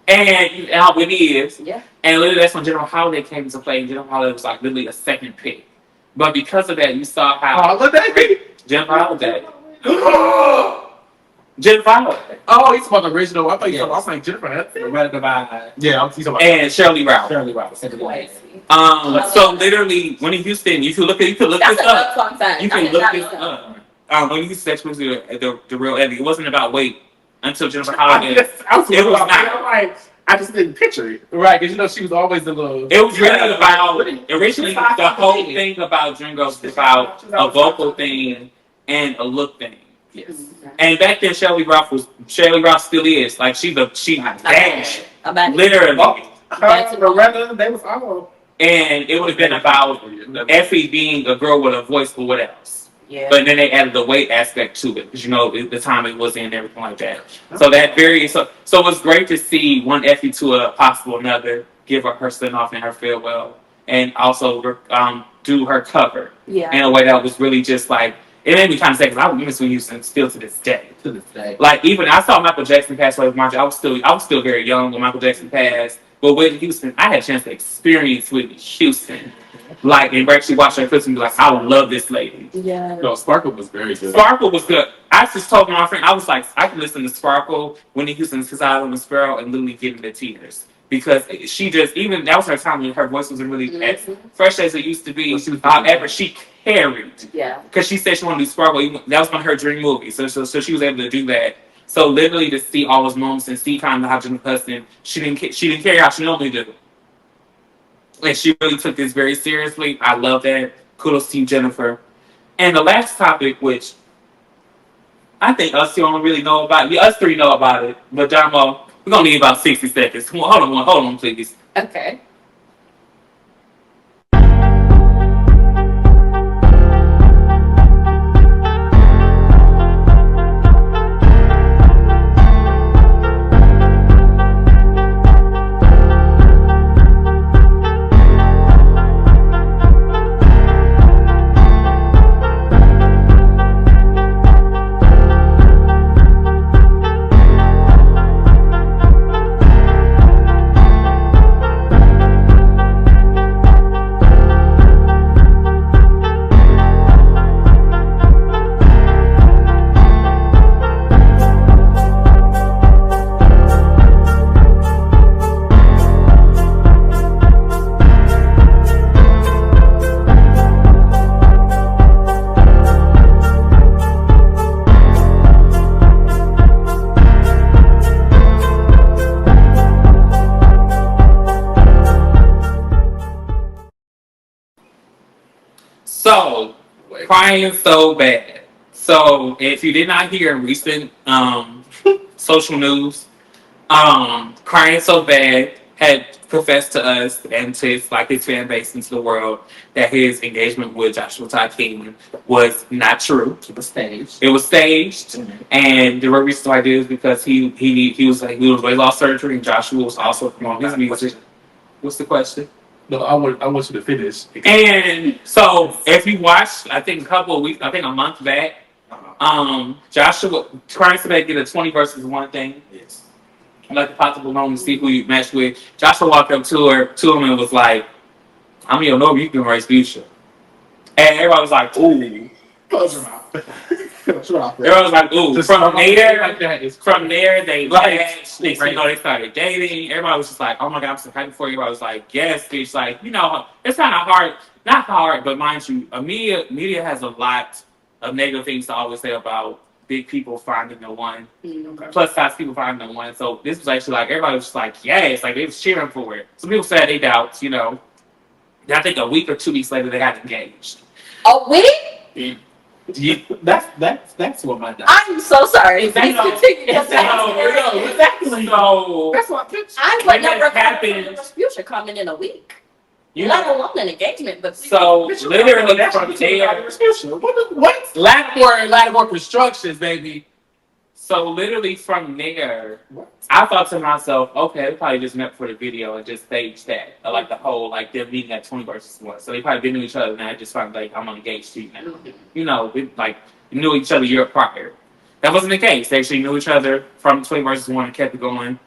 S1: And how Whitney is.
S2: Yeah.
S1: And literally that's when General Holiday came into play, and General Holiday was like literally a second pick. But because of that, you saw how Jennifer Holiday. Jennifer Holiday.
S3: Oh, he's about the original. I thought you were saying Jennifer Hudson. Yeah, he's about
S1: and Shirley Rouse. So literally, Whitney Houston, you can look this up. You can look this up. When you said the real Eddie, it wasn't about weight until Jennifer Holiday.
S4: I just didn't picture it.
S3: Right, because she was always the little.
S1: It was really about, originally, the whole thing about Dreamgirls was about a vocal thing and a look thing.
S4: Yes.
S1: And back then, Shirley Rouse still is. Like, she dash. Literally.
S4: They was all.
S1: And it would have been about Effie being a girl with a voice for what else.
S2: Yeah.
S1: But then they added the weight aspect to it, because the time it was in and everything like that. So that so it was great to see one Effie to a possible another, give her send off and her farewell, and also do her cover in a way that was really just like, it made me kind of say, because I remember Whitney Houston still to this day. Like even I saw Michael Jackson pass away. I was still very young when Michael Jackson passed. But Whitney Houston, I had a chance to experience Whitney Houston. Like, and actually watch her clips and be like, I love this lady.
S2: Yeah.
S3: No, Sparkle was very good.
S1: Sparkle was good. I just told my friend, I was like, I can listen to Sparkle, Whitney Houston's Cause I Love a Sparrow, and literally get into tears. Because she just, even, that was her time when her voice wasn't really as fresh as it used to be. However, she carried.
S2: Yeah.
S1: Because she said she wanted to do Sparkle. That was one of her dream movies. So she was able to do that. So literally to see all those moments and see kind of how Jennifer Hudson, she didn't carry how she normally do. And she really took this very seriously. I love that. Kudos to you, Jennifer. And the last topic, which I think us two don't really know about. Us three know about it. But Damo, we're going to need about 60 seconds. Hold on, please.
S2: Okay.
S1: So, crying so bad. So, if you did not hear recent social news, crying so bad had confessed to us and to his fan base and to the world that his engagement with Joshua Todd King was not true.
S4: It was staged.
S1: It was staged, and the real reason why I did is because he was weight loss surgery, and Joshua was also promoting his music. What's the question?
S3: No, I want you to finish.
S1: And so, if you watched, I think a month back, Joshua trying to get a 20 versus 1 thing.
S4: Yes.
S1: Like the possible moment to see who you match with. Joshua walked up to him and was like, I'm your know you can race future. And everybody was like, ooh.
S4: Close your mouth.
S1: Everyone was like, ooh. From there, they matched. They started dating. Everybody was just like, oh my God, I'm so happy for you. Everybody was like, yes, bitch. Like, it's kind of hard. Not hard, but mind you, media has a lot of negative things to always say about big people finding the one.
S2: Okay.
S1: Plus size people finding the one. So this was actually like, everybody was just like, yes. Like, they was cheering for it. Some people said they doubts, I think a week or 2 weeks later, they got engaged.
S2: A week?
S1: Yeah.
S4: That's what my.
S2: I'm so sorry. Please continue.
S1: Exactly. So
S4: That's what
S2: I would never happen. Future coming in a week. Let alone an engagement, but
S1: so literally from there.
S3: What? Lattimore Constructions, baby.
S1: So literally from there, I thought to myself, okay, they probably just met for the video and just staged that, like the whole them meeting at 20 versus 1. So they probably been to each other, and I just found I'm engaged to you now. We knew each other a year prior. That wasn't the case. They actually knew each other from 20 versus 1 and kept it going.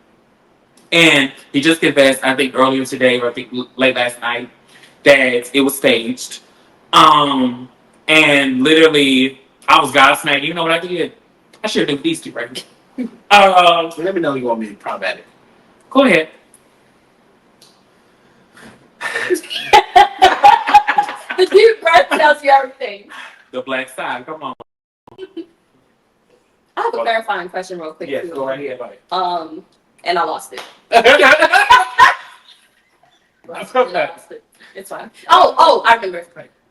S1: And he just confessed, I think earlier today, or I think late last night, that it was staged. And literally, I was gobsmacked. You know what I did? I should have done these two right now.
S4: Let me know you want me to be problematic.
S1: Go ahead.
S2: the deep breath tells you everything.
S1: The black side, come on.
S2: I have a clarifying question real quick.
S1: Yes,
S2: too.
S1: go right ahead, buddy.
S2: And I lost it. It's fine. Oh, I remember.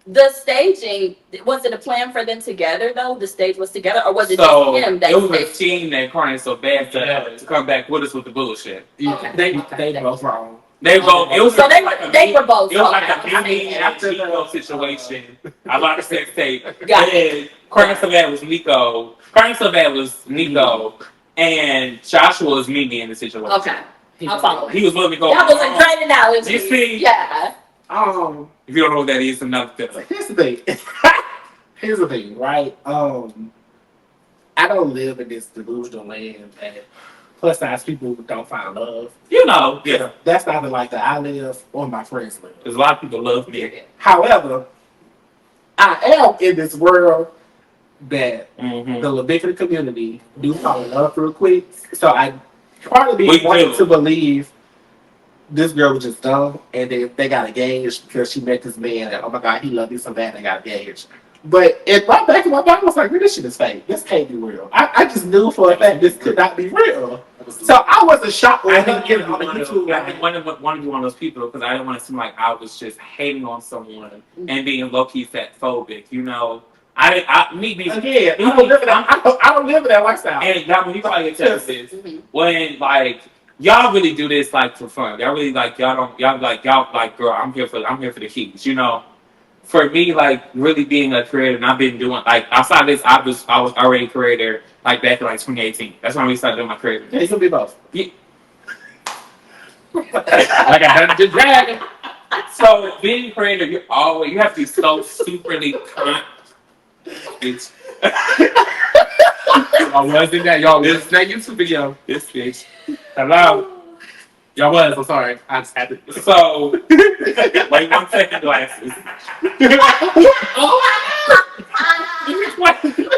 S2: The staging, was it a plan for them together though? The stage was together, or was it just him that
S1: it was
S2: staged?
S1: a team that crying so bad to come back with us with the bullshit.
S2: Okay.
S4: They both wrong.
S1: They both. It was
S2: so they were both.
S1: It was like a mini after the situation. I like to say tape.
S2: Got
S1: it. Crying so bad was Nico. Crying so bad was Nico, and Joshua was Mimi in the situation.
S2: Okay, I'm following.
S1: He was willing to go.
S2: That was a great analogy.
S1: You see?
S2: Yeah.
S1: If you don't know what that is, another thing.
S4: Here's the thing. Here's the thing, right? I don't live in this delusional land that plus size people don't find love.
S1: You know, yeah.
S4: That's not the life that I live or my friends live.
S1: There's a lot of people love me.
S4: However, I am in this world that
S1: Mm-hmm.
S4: the Leviticus community do fall in love real quick. So I partly
S1: We
S4: wanted
S1: do.
S4: to believe this girl was just dumb and they got engaged because she met this man and oh my god, he loved me so bad they got engaged. But in my back of my mind, I was like, man, this shit is fake. This can't be real. I just knew for a fact this could not be real. So I wasn't shocked when
S1: I
S4: I didn't
S1: didn't
S4: get it on the YouTube.
S1: want to be one of those people because I didn't want to seem like I was just hating on someone and being low key fat phobic. You know, me
S4: Again, I don't live in that lifestyle.
S1: And now when you probably get tell this when like y'all really do this like for fun. Y'all really like y'all like girl. I'm here for the keys. You know. For me, like really being a creator, and I've been doing like outside this, I was already a creator like back in like 2018. That's when we started doing my creator.
S4: Yeah, you can be both.
S1: Yeah. Like I had to drag. So being a creator, you have to be so superly bitch.
S3: Y'all was in that. Y'all was in that YouTube video.
S1: This bitch. Hello.
S3: Y'all was. I'm sorry. I just had to.
S1: So wait 1 second, glasses.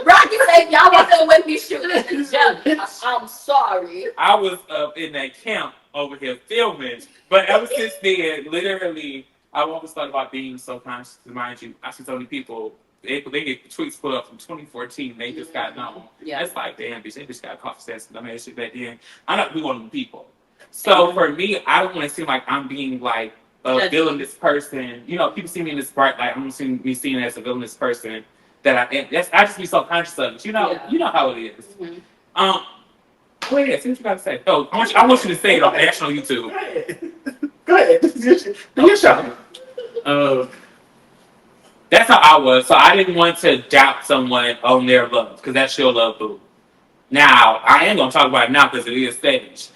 S2: Rocky said y'all wasn't with me shooting the jelly. I'm sorry.
S1: I was in that camp over here filming, but ever since then, literally, I've always thought about being so conscious. Mind you, I see so many people. They get tweets put up from 2014. They just got known.
S2: Yeah.
S1: It's like, damn, bitch, they just got caught for I mean, shit back then. I'm not be one of them people. So for me, I don't want to seem like I'm being like a villainous person. You know, people see me in this bright light. I don't see me seen as a villainous person. I just be so conscious of it. You know how it is.
S2: Mm-hmm.
S1: Go ahead, see what you got to say. Oh, I want you to say it on national YouTube.
S4: Go ahead. Do your show.
S1: That's how I was. So I didn't want to doubt someone on their love because that's your love, boo. Now I am gonna talk about it now because it is staged.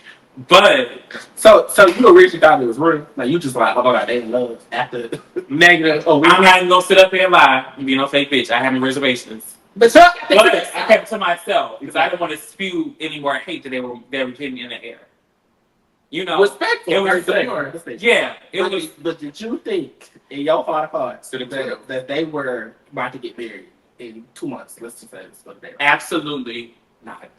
S1: But
S4: so you originally thought it was real? Like you just like, oh my god, they in love after negative. Oh,
S1: I'm not even gonna sit up here and lie and be no fake bitch. I have no reservations.
S4: But
S1: I kept it to myself because I didn't want to spew any more hate that they were getting in the air. You know,
S4: respectful.
S1: It was yeah.
S4: But did you think in your heart of hearts that they were about to get married in 2 months? Let's just say this.
S1: Absolutely not.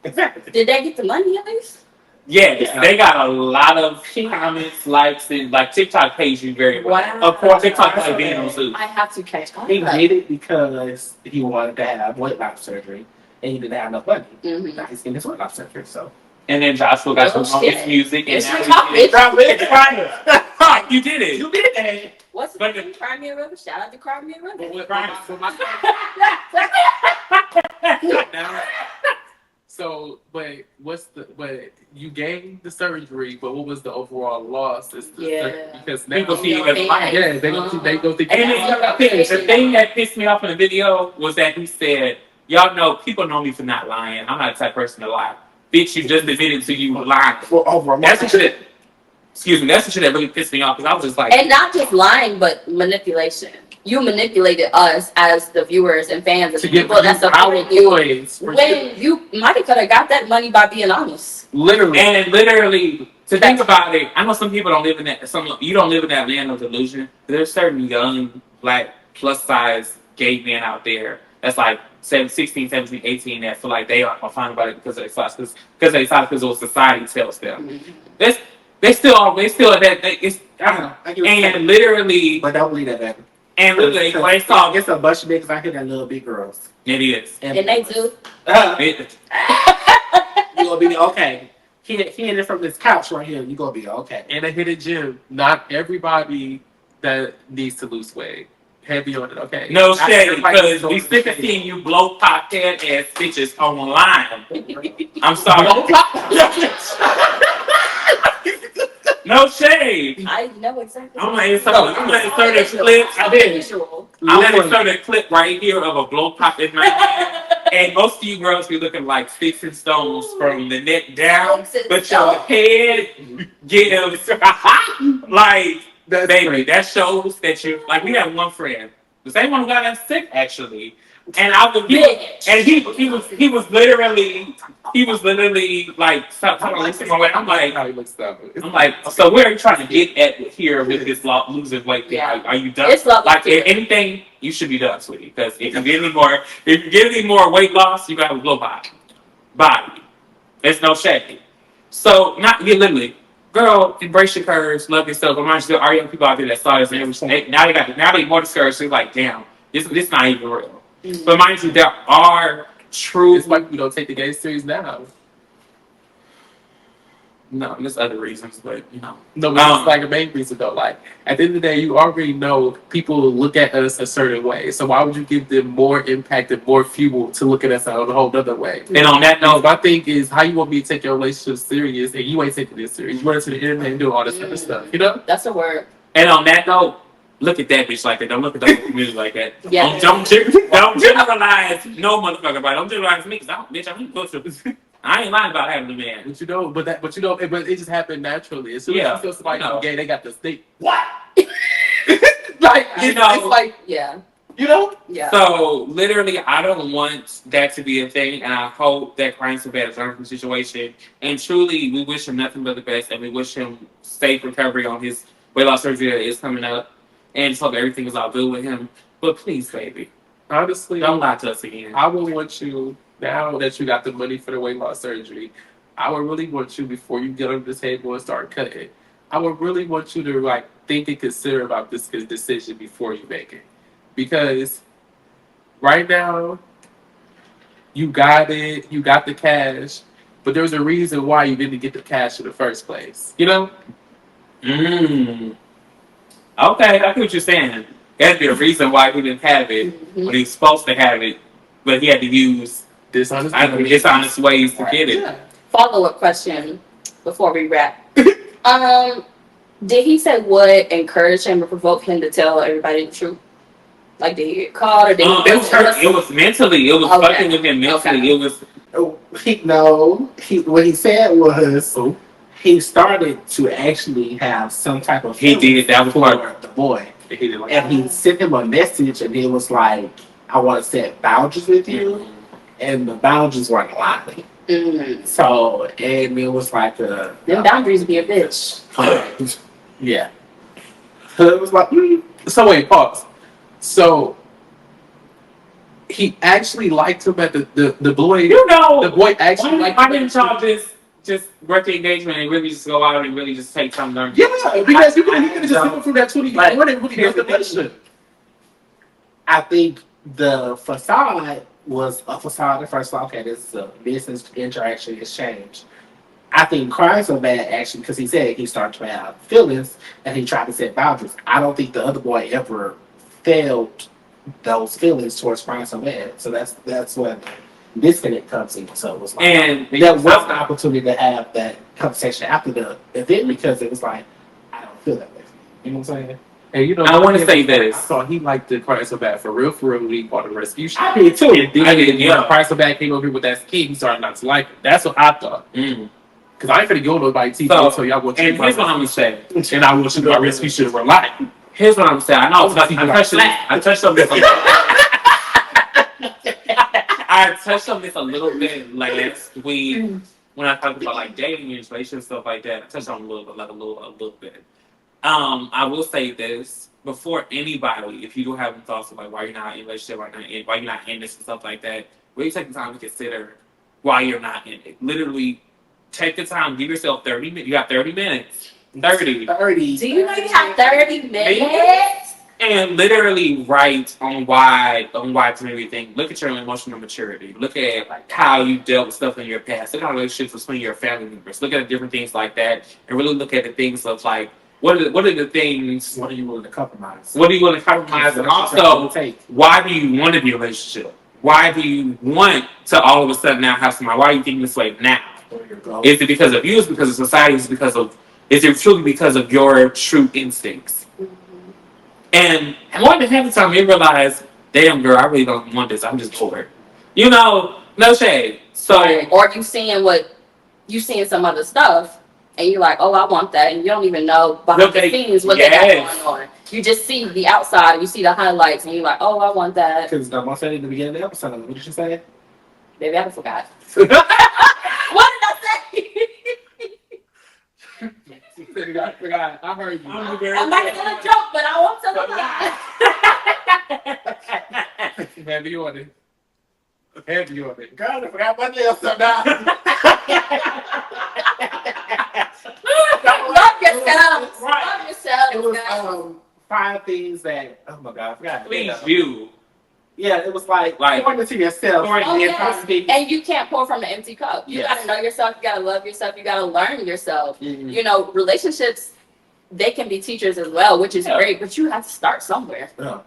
S4: Exactly.
S2: Did they get the money at least?
S1: Yes, yeah. They got a lot of comments, likes, and like TikTok pays you very well.
S2: Wow.
S1: Of course, TikTok pays videos too.
S2: I have to catch on.
S4: He did it because he wanted to have weight loss surgery, and he didn't have enough money.
S2: Mm-hmm.
S4: Now he's getting his weight loss surgery, so.
S1: And then Joshua got some his music, and now you did it.
S4: You did it.
S2: What's the name? Cry Me a River. Shout out to Cry Me a River.
S3: So, but you gained the surgery, but what was the overall loss? Because now
S1: people see you as a
S3: yeah, they go think.
S1: And the thing that pissed me off in the video was that he said, "Y'all know people know me for not lying. I'm not the type of person to lie. Bitch, you just admitted to you lying." That's the shit. Excuse me. That's the shit that really pissed me off because I was just like,
S2: and not just lying, but manipulation. You manipulated us as the viewers and fans and people that supported you. When you might have could have got that money by being honest.
S1: Literally, to think about it, I know some people don't live in that. You don't live in that land of delusion. There's certain young black plus size gay men out there that's like 16, 17, 18 that feel like they are fine about it because they thought because what society tells them.
S2: Mm-hmm.
S1: They still it's I don't know. And literally,
S4: but don't believe that, baby.
S1: And literally,
S4: it's a bunch of niggas out here that love big girls.
S1: It is.
S2: And they do.
S4: You gonna be okay. Hearing it from this couch right here, you gonna be okay.
S3: In a hidden gym, not everybody that needs to lose weight. Heavy on it, okay?
S1: No shade, because we sick of seeing you blow pop head ass bitches online. I'm sorry. No shade.
S2: I know exactly.
S1: I'm gonna insert a clip. I'm gonna insert a clip right here of a blow pop in my hand. And most of you girls be looking like sticks and stones from the neck down, but your head gives like baby. That shows that you like. We have one friend, the same one who got us sick actually. And I was, and he was literally like, stop looking my way. I'm like, so where are you trying to get at here with this losing weight thing?
S2: Yeah.
S1: Are you done?
S2: It's lovely
S1: Like,
S2: too.
S1: if anything, you should be done, sweetie. Because if you get any more weight loss, you got a low body. There's no shame. So, not you literally, girl, embrace your curves, love yourself. But mind you, there are young people out there that saw this and now they more discouraged. They're like, damn, this not even real.
S2: Mm-hmm.
S1: But mind you, there are true.
S3: It's like we don't take the game serious now.
S1: No, there's other reasons, but you know.
S3: No, but it's like a main reason though. Like at the end of the day, you already know people look at us a certain way. So why would you give them more impact and more fuel to look at us in a whole other way?
S1: And on that note,
S3: my thing is how you want me to take your relationship serious and you ain't taking this serious. You run to the internet and do all this kind of stuff. You know?
S2: That's a word.
S1: and on that note, look at that bitch like that. Don't look at the whole community like that.
S2: Yeah.
S1: Don't generalize no motherfucker, but don't generalize me because I'm pussy. I ain't lying about having a man.
S3: But it just happened naturally. As soon as you feel somebody gay, they got to think, what? Like, it's like,
S2: yeah.
S3: You know?
S2: Yeah.
S1: So, literally, I don't want that to be a thing, and I hope that Crying So Bad is learning from the situation. And truly, we wish him nothing but the best, and we wish him safe recovery on his weight loss surgery that is coming up, and just hope everything is all good with him. But please, baby,
S3: honestly,
S1: don't lie to us again.
S3: I would want you, now that you got the money for the weight loss surgery, I would really want you, before you get on the table and start cutting, I would really want you to, like, think and consider about this decision before you make it. Because right now, you got it, you got the cash, but there's a reason why you didn't get the cash in the first place. You know?
S1: Okay, I get what you're saying. There's a reason why he didn't have it when he was supposed to have it, but he had to use dishonest ways to get it.
S2: Yeah. Follow-up question before we wrap. Did he say what encouraged him or provoked him to tell everybody the truth? Like, did he get caught or did he?
S1: It was mentally. It was fucking with him mentally. Okay. It was.
S4: What he said was he started to actually have some type of.
S1: He did. That was part
S4: the boy, and he sent him a message, and it was like, "I want to set boundaries with you," and the boundaries weren't aligned. So, and it was like
S2: them boundaries be a bitch.
S4: Yeah. So it was like,
S3: So wait, pause. So he actually liked him at the boy. The boy actually liked him.
S1: Why didn't y'all just work the engagement and really just go out and really just take time to learn?
S3: Yeah, because you could have just come from that 20 years and really build the relationship.
S4: I think the facade was a facade at first. Okay, this is a business interaction exchange. I think Crying So Bad actually, because he said he started to have feelings and he tried to set boundaries. I don't think the other boy ever felt those feelings towards Crying So Bad. So that's when disconnect comes in. So it was like,
S1: and
S4: there was an opportunity to have that conversation after the event because it was like, I don't feel that way. You know what I'm saying?
S3: And you know,
S1: I want to say this.
S3: I thought he liked the Crying So Bad for real when he bought the rescue shit.
S4: I did too.
S3: And then when Crying So Bad came over here with that scheme, he started not to like it. That's what I thought. Because I ain't finna go to nobody TV, so y'all want to.
S1: And here's what I'm gonna say.
S3: And I want you to do my rescue shit for life.
S1: Here's what I'm saying. I know I touched on this. I touched on this a little bit last week when I talked about like dating and relationships stuff like that. I touched on a little bit. I will say this before anybody, if you do have thoughts of like why you're not in a relationship, why you're not in this and stuff like that, really take the time to consider why you're not in it. Literally, take the time. Give yourself 30 minutes. You got 30 minutes. 30.
S2: Do you know you have 30 minutes?
S1: And literally write on why it's everything. Look at your emotional maturity. Look at how you dealt with stuff in your past. Look at how relationships between your family members. Look at different things like that, and really look at the things of like what are the things.
S4: What are you willing to compromise?
S1: What are you willing to compromise? And also, why do you want to be in a relationship? Why do you want to all of a sudden now have somebody? Why are you thinking this way now? Is it because of you? Is it because of society? Is it truly because of your true instincts? And more than half the time, you realize, damn girl, I really don't want this. I'm just bored. You know, no shade. So,
S2: or you seeing some other stuff, and you're like, oh, I want that, and you don't even know behind the scenes what they got going on. You just see the outside, and you see the highlights, and you're like, oh, I want that.
S4: Because Damo said in the beginning of the episode, what did you say?
S2: Baby, I forgot. What did I say?
S3: I forgot. I heard you.
S2: I might tell a joke, but I won't tell a lie.
S3: Heavy on it. Heavy on it.
S4: God, I forgot my nails sometimes.
S2: Love yourself. Love yourself.
S4: It was 5 things that, oh my God, I forgot.
S1: Please you.
S4: Yeah, it was like pouring into yourself.
S2: Oh, yes. And you can't pour from an empty cup. You got to know yourself. You got to love yourself. You got to learn yourself.
S4: Mm-hmm.
S2: You know, relationships, they can be teachers as well, which is great, but you have to start somewhere.
S4: Yeah.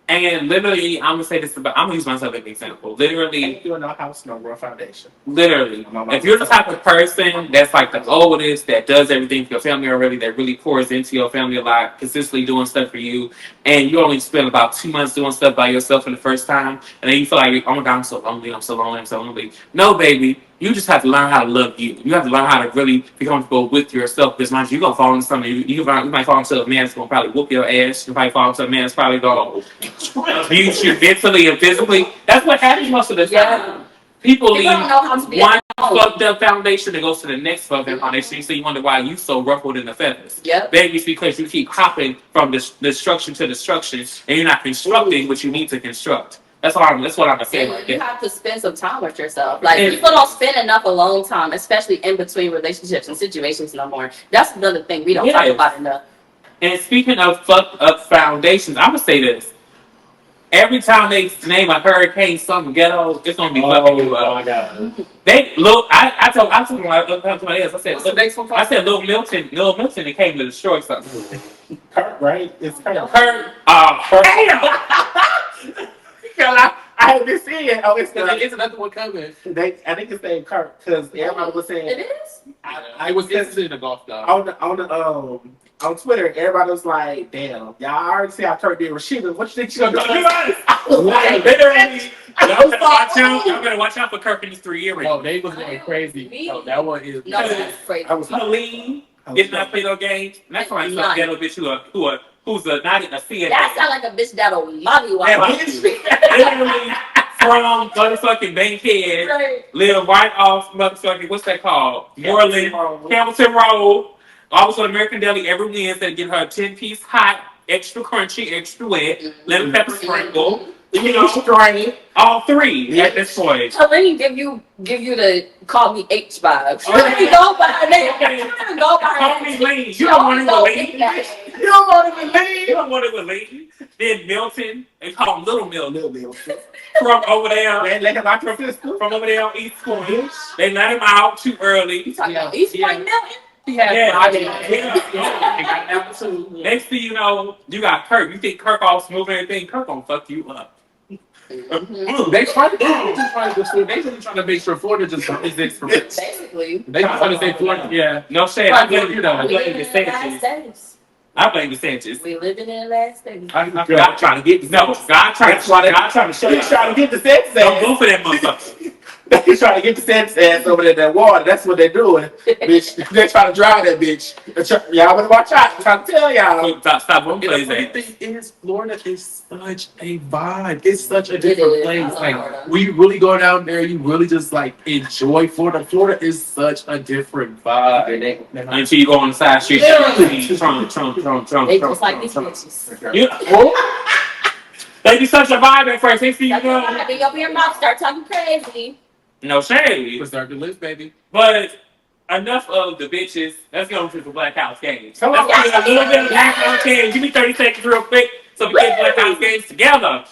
S1: And literally, I'm gonna say this about. I'm gonna use myself as an example. Literally,
S4: you're no house, no real foundation.
S1: Literally, if you're the type of person that's like the oldest, that does everything for your family already, that really pours into your family a lot, consistently doing stuff for you, and you only spend about 2 months doing stuff by yourself for the first time, and then you feel like, oh my God, I'm so lonely, I'm so lonely, I'm so lonely. No, baby. You just have to learn how to love you. You have to learn how to really be comfortable with yourself. Because mind you, you're going to fall into something. You might fall into a man that's going to probably whoop your ass. You might fall into a man that's probably going to abuse you mentally and physically. That's what happens most of the time. People leave one fucked up foundation that goes to the next fucked up foundation. So you wonder why you so ruffled in the feathers. Baby, it's because you keep hopping from destruction to destruction. And you're not constructing what you need to construct. That's what I'm saying.
S2: You have to spend some time with yourself. Like, people don't spend enough alone time, especially in between relationships and situations no more. That's another thing we don't talk about enough.
S1: And speaking of fucked up foundations, I'm gonna say this. Every time they name a hurricane something ghetto, it's gonna be fucking you up. Oh my God. They look. I told somebody else. I said,
S3: the next one?
S1: I said, Lil Milton. It came to destroy something.
S4: Kurt, right? It's Kurt.
S1: Kurt.
S4: I haven't seen it. Oh,
S3: it's another one coming.
S4: I think it's named Kurt because everybody was saying
S2: it is.
S3: I was in the golf dog.
S4: On Twitter, everybody was like, "Damn, y'all already see how Kurt did Rashida. What you think she gonna do?"
S1: Literally, y'all better watch out for Kirk in this 3-year ring.
S3: Oh, they was going crazy. No, that one is.
S2: No, that's crazy.
S4: I was
S1: Helene getting not play no games. And that's why some ghetto bitch who's not in a CNA.
S2: That sound like a bitch that'll molly while
S1: literally from motherfucking Bankhead, live right off motherfucking, what's that called? Hamilton Road. Also American Deli every Wednesday, get her a 10-piece hot, extra crunchy, extra wet, lemon pepper sprinkle. You know, all 3 at this point.
S2: Helene give you the call me H vibes. She go by her name. Go by her name.
S1: You don't want it with Lee.
S4: You don't want it with Lee.
S1: You don't want it with Lee. Then Milton, they call him Little Milton. From over there.
S4: They let him out your sister.
S1: From over there on East Point. They let him out too early.
S2: You talking about East Point Milton?
S1: Next thing you know, you got Kirk. You think Kirk all smooth and everything? Kirk gonna fuck you up.
S3: They trying to make sure Florida just exists for
S2: basically.
S3: They trying to say Florida. Yeah,
S1: no shade. I blame DeSantis. I blame DeSantis.
S2: We living in the last days.
S1: God trying to get God trying to show you.
S4: Trying to get DeSantis.
S1: Don't go for that motherfucker.
S4: They trying to get DeSantis ass over there in that water. That's what they're doing, bitch. They trying to drive that bitch. Y'all better watch out. I'm trying to tell y'all.
S1: Stop one place.
S3: The thing is, Florida is such a vibe. It's such a different place. Like, when you really go down there, you really just like enjoy Florida. Florida is such a different vibe.
S1: Until you go on the side street, Trump.
S2: They just like these bitches.
S1: They be such a vibe at first. They see you go.
S2: They open your mouth, start talking crazy.
S1: No shade.
S3: Let's start the list, baby.
S1: But enough of the bitches. Let's go to the Black House games.
S4: Come on.
S1: Let's get a little bit of Black House games. Give me 30 seconds real quick so we get Black House games together.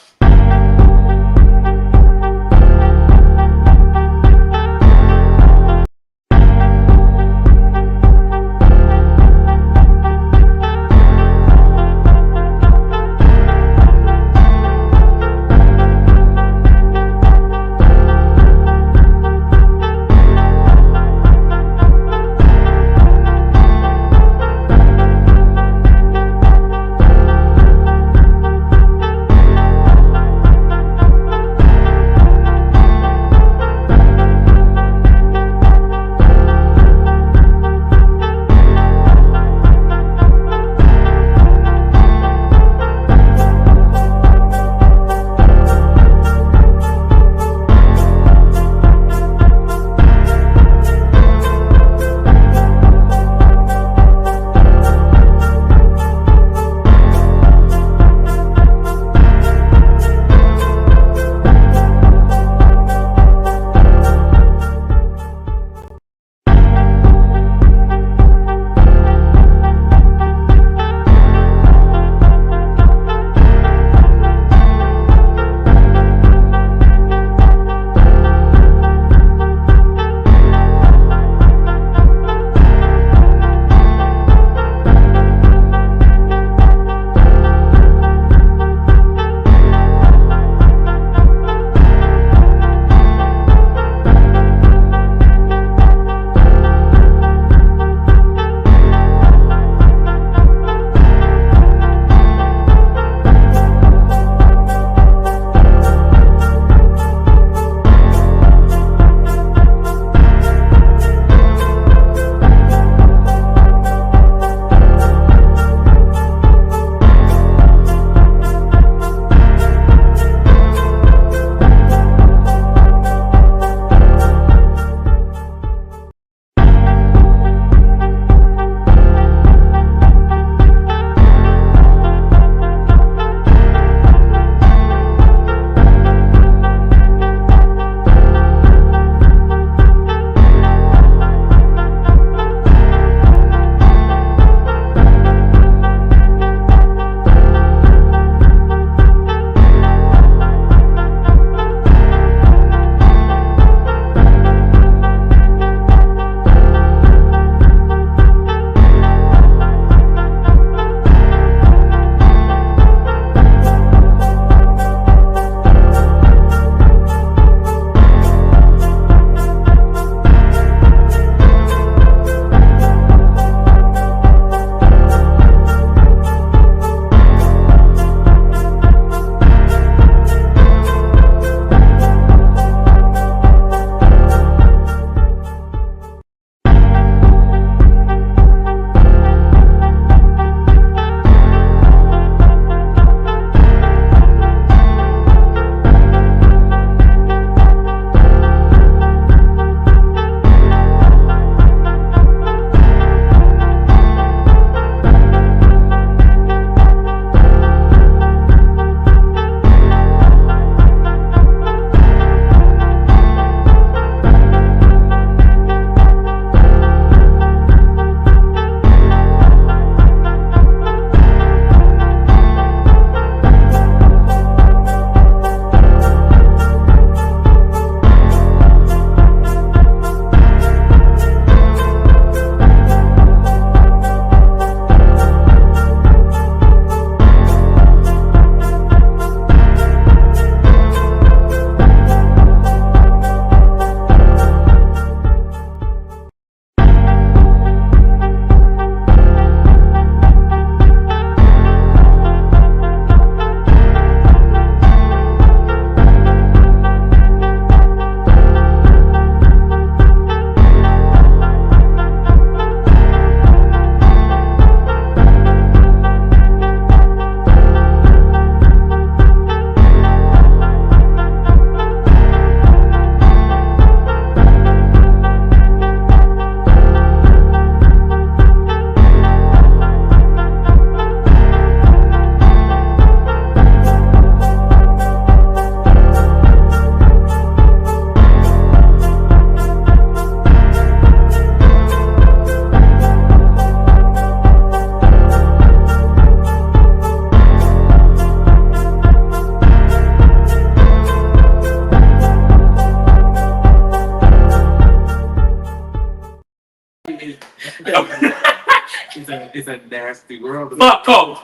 S3: It's a nasty world.
S1: Fuck Coke.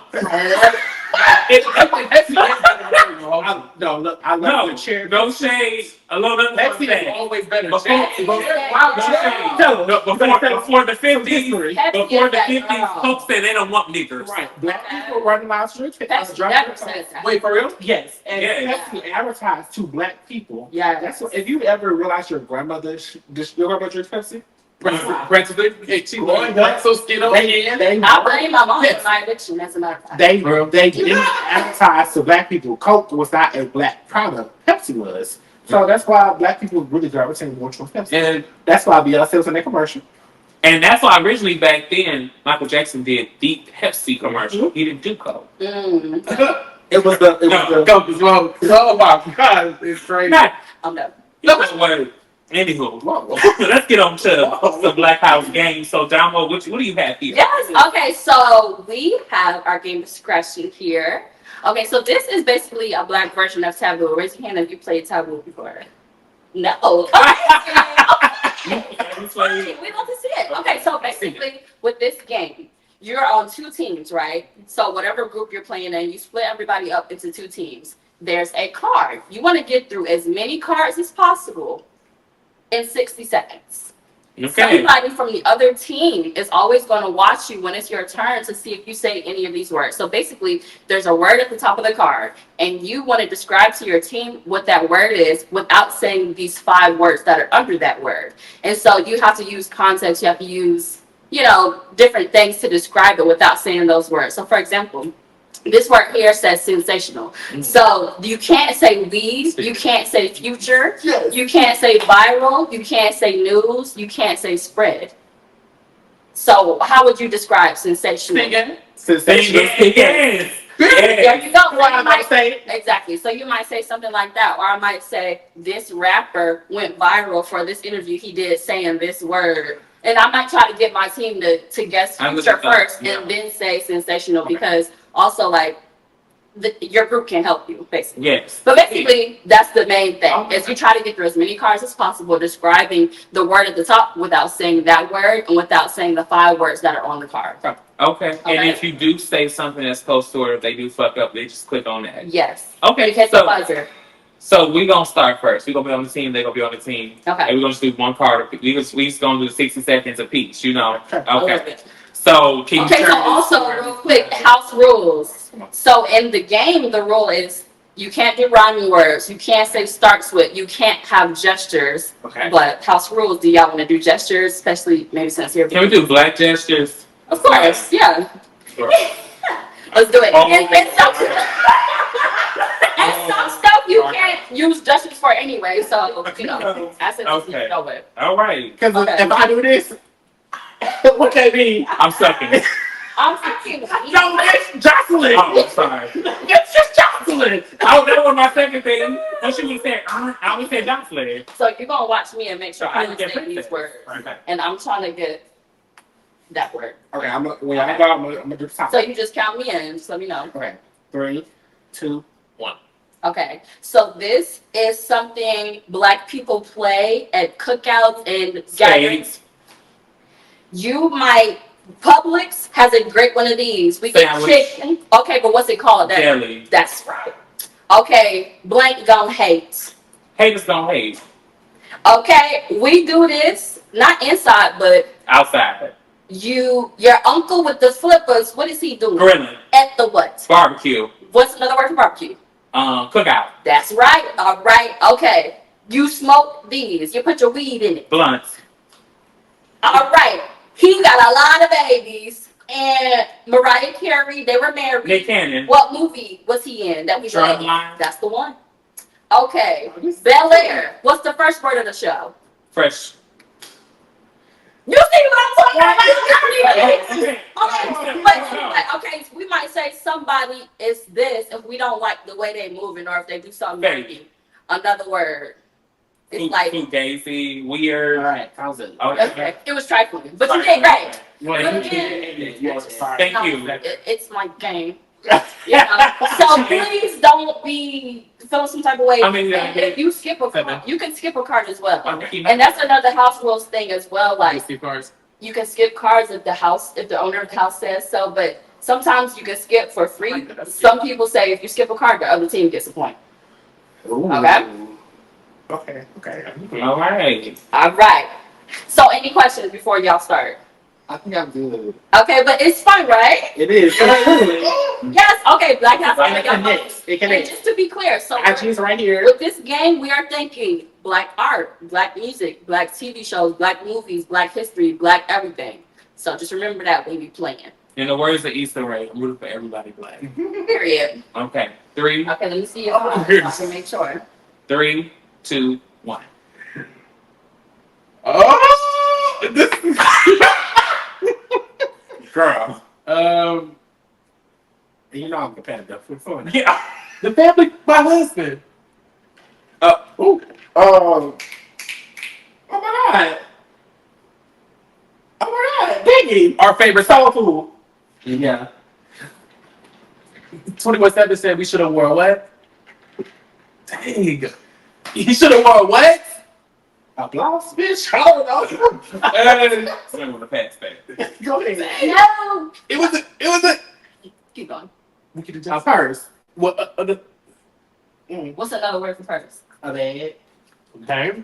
S4: No, look, I love the chair.
S1: No shade. A little bit
S3: Pepsi is
S1: shade.
S3: always better.
S1: Before
S3: Shade.
S1: the
S4: History.
S1: 50s, Coke said they don't want niggers.
S4: Right. Black people running around streets.
S2: Pepsi never says that.
S3: Wait, for real?
S4: Yes, and
S1: Yeah.
S4: Pepsi advertised to black people.
S2: Yeah.
S4: That's what. If you ever realize your grandmother, your grandmother drinks Pepsi.
S3: She growing up so skin on hand.
S2: I blame my mom for my addiction, as a matter of fact.
S4: They didn't advertise to black people. Coke was not a black product. Pepsi was. So that's why black people really gravitate more towards Pepsi.
S1: And
S4: That's why Beyonce was in that commercial.
S1: that's why originally back then Michael Jackson did the Pepsi commercial. He didn't do Coke.
S4: It was the.
S3: Coke is wrong. Oh my God, it's crazy.
S1: Not.
S2: I'm done.
S1: Anywho, let's get on to the Black House game. So, Damo, what do you have here?
S2: Yes. Okay. So we have our game discretion here. Okay. So this is basically a black version of Taboo. Raise your hand if you played Taboo before. No. Okay. We love to see it. Okay. So basically, with this game, you're on two teams, right? So whatever group you're playing in, you split everybody up into two teams. There's a card. You want to get through as many cards as possible in 60 seconds.
S1: Okay.
S2: Somebody from the other team is always going to watch you when it's your turn to see if you say any of these words. So basically, there's a word at the top of the card, and you want to describe to your team what that word is without saying these 5 words that are under that word. And so you have to use context. You have to use, different things to describe it without saying those words. So for example, this word here says sensational. So you can't say lead, you can't say future, you can't say viral, you can't say news, you can't say spread. So how would you describe sensational?
S4: Sensational.
S1: Yes.
S2: There you go.
S4: What I might say.
S2: Exactly. So you might say something like that, or I might say this rapper went viral for this interview he did saying this word. And I might try to get my team to guess future first and then say sensational because also your group can help you basically.
S1: Yes.
S2: But basically that's the main thing is you try to get through as many cards as possible describing the word at the top without saying that word and without saying the 5 words that are on the card.
S1: Okay. And if you do say something that's close to it, if they do fuck up, they just click on that.
S2: Yes.
S1: Okay.
S2: You hit the buzzer.
S1: So we're gonna start first. We're gonna be on the team. They're gonna be on the team.
S2: Okay.
S1: And we're gonna just do one card. We just gonna do 60 seconds apiece. Okay. So
S2: so also real quick, house rules. So in the game, the rule is you can't do rhyming words. You can't say starts with. You can't have gestures.
S1: Okay.
S2: But house rules. Do y'all want to do gestures, especially maybe since you're?
S1: Can we do black gestures?
S2: Of course. Yeah.
S1: Sure.
S2: Let's do it. And some stuff you can't use gestures for anyway. So that's it.
S1: Okay.
S2: Go with.
S1: All right.
S4: Because if I do this, what that mean?
S1: I'm sucking.
S2: I'm thinking.
S4: No, it's Jocelyn.
S1: Oh, I'm sorry.
S4: It's just Jocelyn.
S1: Oh, that was my second thing. When she was saying, I would say Jocelyn.
S2: So you're gonna watch me and make sure I understand these words,
S1: Okay.
S2: and I'm trying to get that word.
S4: Okay, I'm gonna do the top.
S2: So you just count me in. Just let me know.
S4: Okay, 3, 2, 1.
S2: Okay. So this is something Black people play at cookouts and gatherings. Publix has a great one of these. We get chicken. Okay, but what's it called?
S1: Deli.
S2: That's right. Okay, blank don't hate.
S1: Haters don't hate.
S2: Okay, we do this not inside, but
S1: Outside.
S2: your uncle with the slippers. What is he doing?
S1: Grilling.
S2: At the what?
S1: Barbecue.
S2: What's another word for barbecue?
S1: Cookout.
S2: That's right. All right. Okay. You smoke these. You put your weed in it.
S1: Blunts.
S2: All right. He got a lot of babies. And Mariah Carey, they were married.
S1: Nick Cannon.
S2: What movie was he in? That we
S1: Drug Line.
S2: That's the one. Okay. Bel Air. What's the first word of the show?
S1: Fresh.
S2: You see what I'm talking about? Okay, we might say somebody is this if we don't like the way they moving or if they do something dirty. Another word. It's like
S1: fugazi, weird.
S4: All right, how's it?
S2: Okay, it was trifling, but you did great.
S1: Thank you.
S2: It's my game. So please don't be feeling some type of way.
S1: I mean,
S2: if you skip a card, you can skip a card as well. And that's another house rules thing as well. Like, you can skip cards if the owner of the house says so, but sometimes you can skip for free. Some people say if you skip a card, the other team gets a point.
S4: Ooh.
S2: Okay?
S4: Okay.
S1: All right.
S2: All right. So any questions before y'all start?
S4: I think I'm good.
S2: Okay, but it's fun, right?
S4: It is.
S2: Yes, okay, Black House.
S4: It connects. It
S2: And
S4: connects.
S2: just to be clear, so
S4: IG's right here.
S2: with this game, we are thinking black art, black music, black TV shows, black movies, black history, black everything. So just remember that when you playing.
S1: In the words of Easter Ray, I'm rooting for everybody black.
S2: Period.
S1: Okay. 3.
S2: Okay, let me see your phone so I can make sure.
S1: 3, 2, 1.
S3: Oh,
S1: Girl.
S4: You know I'm competitive.
S1: Yeah.
S3: the family, my husband.
S4: Oh my god. Oh my god. Biggie.
S3: Our favorite soul food.
S4: Yeah.
S3: 21/7 said we should have wore what? Dang. He should have wore what?
S4: A blouse, bitch. I don't know.
S1: Swim with a pass back.
S4: Go ahead.
S2: No.
S3: It was a.
S2: Keep going.
S3: We could have
S4: A
S3: just.
S4: purse.
S3: What?
S2: What's another word for purse?
S4: A bag.
S3: Okay.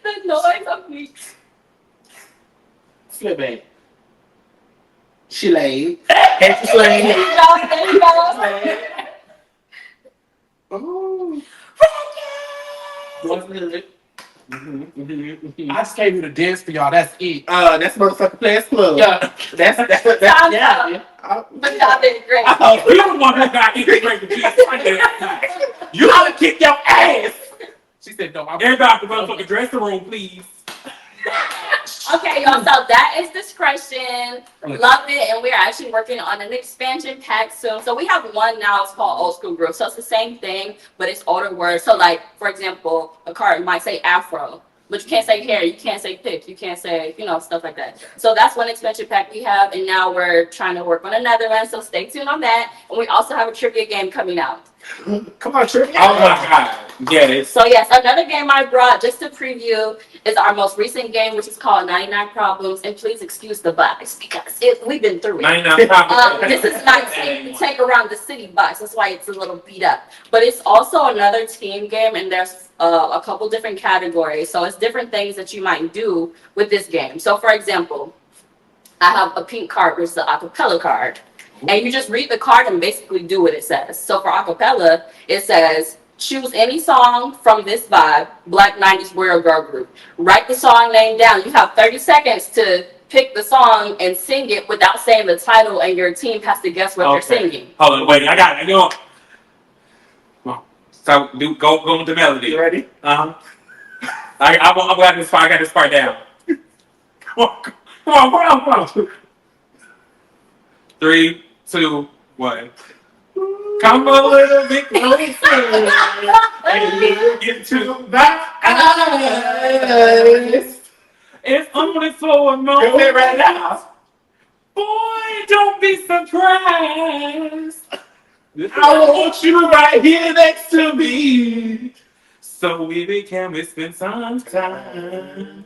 S2: The noise of me.
S4: Slip bag. She laid. Happy slave.
S2: There you go. There you go.
S4: Ooh. What's good?
S3: I just came here to dance for y'all. That's it.
S4: That's motherfucking Players Club.
S3: Yeah.
S4: That's
S2: Time's
S4: yeah.
S2: But y'all did great.
S1: Oh, you the one who got integrated with Jesus. You ought to kick your ass.
S3: She said no.
S1: Everybody out the motherfucking dressing room, please.
S2: Okay, y'all, so that is discretion. Love it. And we're actually working on an expansion pack soon. So we have one now, it's called Old School Group. So it's the same thing, but it's older words. So like, for example, a card might say afro, but you can't say hair, you can't say pick, you can't say, stuff like that. So that's one expansion pack we have, and now we're trying to work on another one. So stay tuned on that. And we also have a trivia game coming out.
S4: Come on, Trick.
S1: Oh my God. Yes.
S2: So yes, another game I brought just to preview is our most recent game, which is called 99 Problems. And please excuse the box because we've been through it.
S1: 99 problems.
S2: This is not take around the city box. That's why it's a little beat up. But it's also another team game, and there's a couple different categories. So it's different things that you might do with this game. So for example, I have a pink card, which is the acapella card. And you just read the card and basically do what it says. So for acapella, it says, choose any song from this vibe, Black 90s Gworl girl group. Write the song name down. You have 30 seconds to pick the song and sing it without saying the title, and your team has to guess what you're singing.
S1: Hold on, wait, I got it. Come on. So go with the melody.
S4: You ready?
S1: I got this part down. Come on. 3, 2, 1. Come a little bit closer and look into my eyes. It's only for a moment.
S4: Go ahead right now.
S1: Boy, don't be surprised.
S4: I want you right here next to me.
S1: So we can spend some time.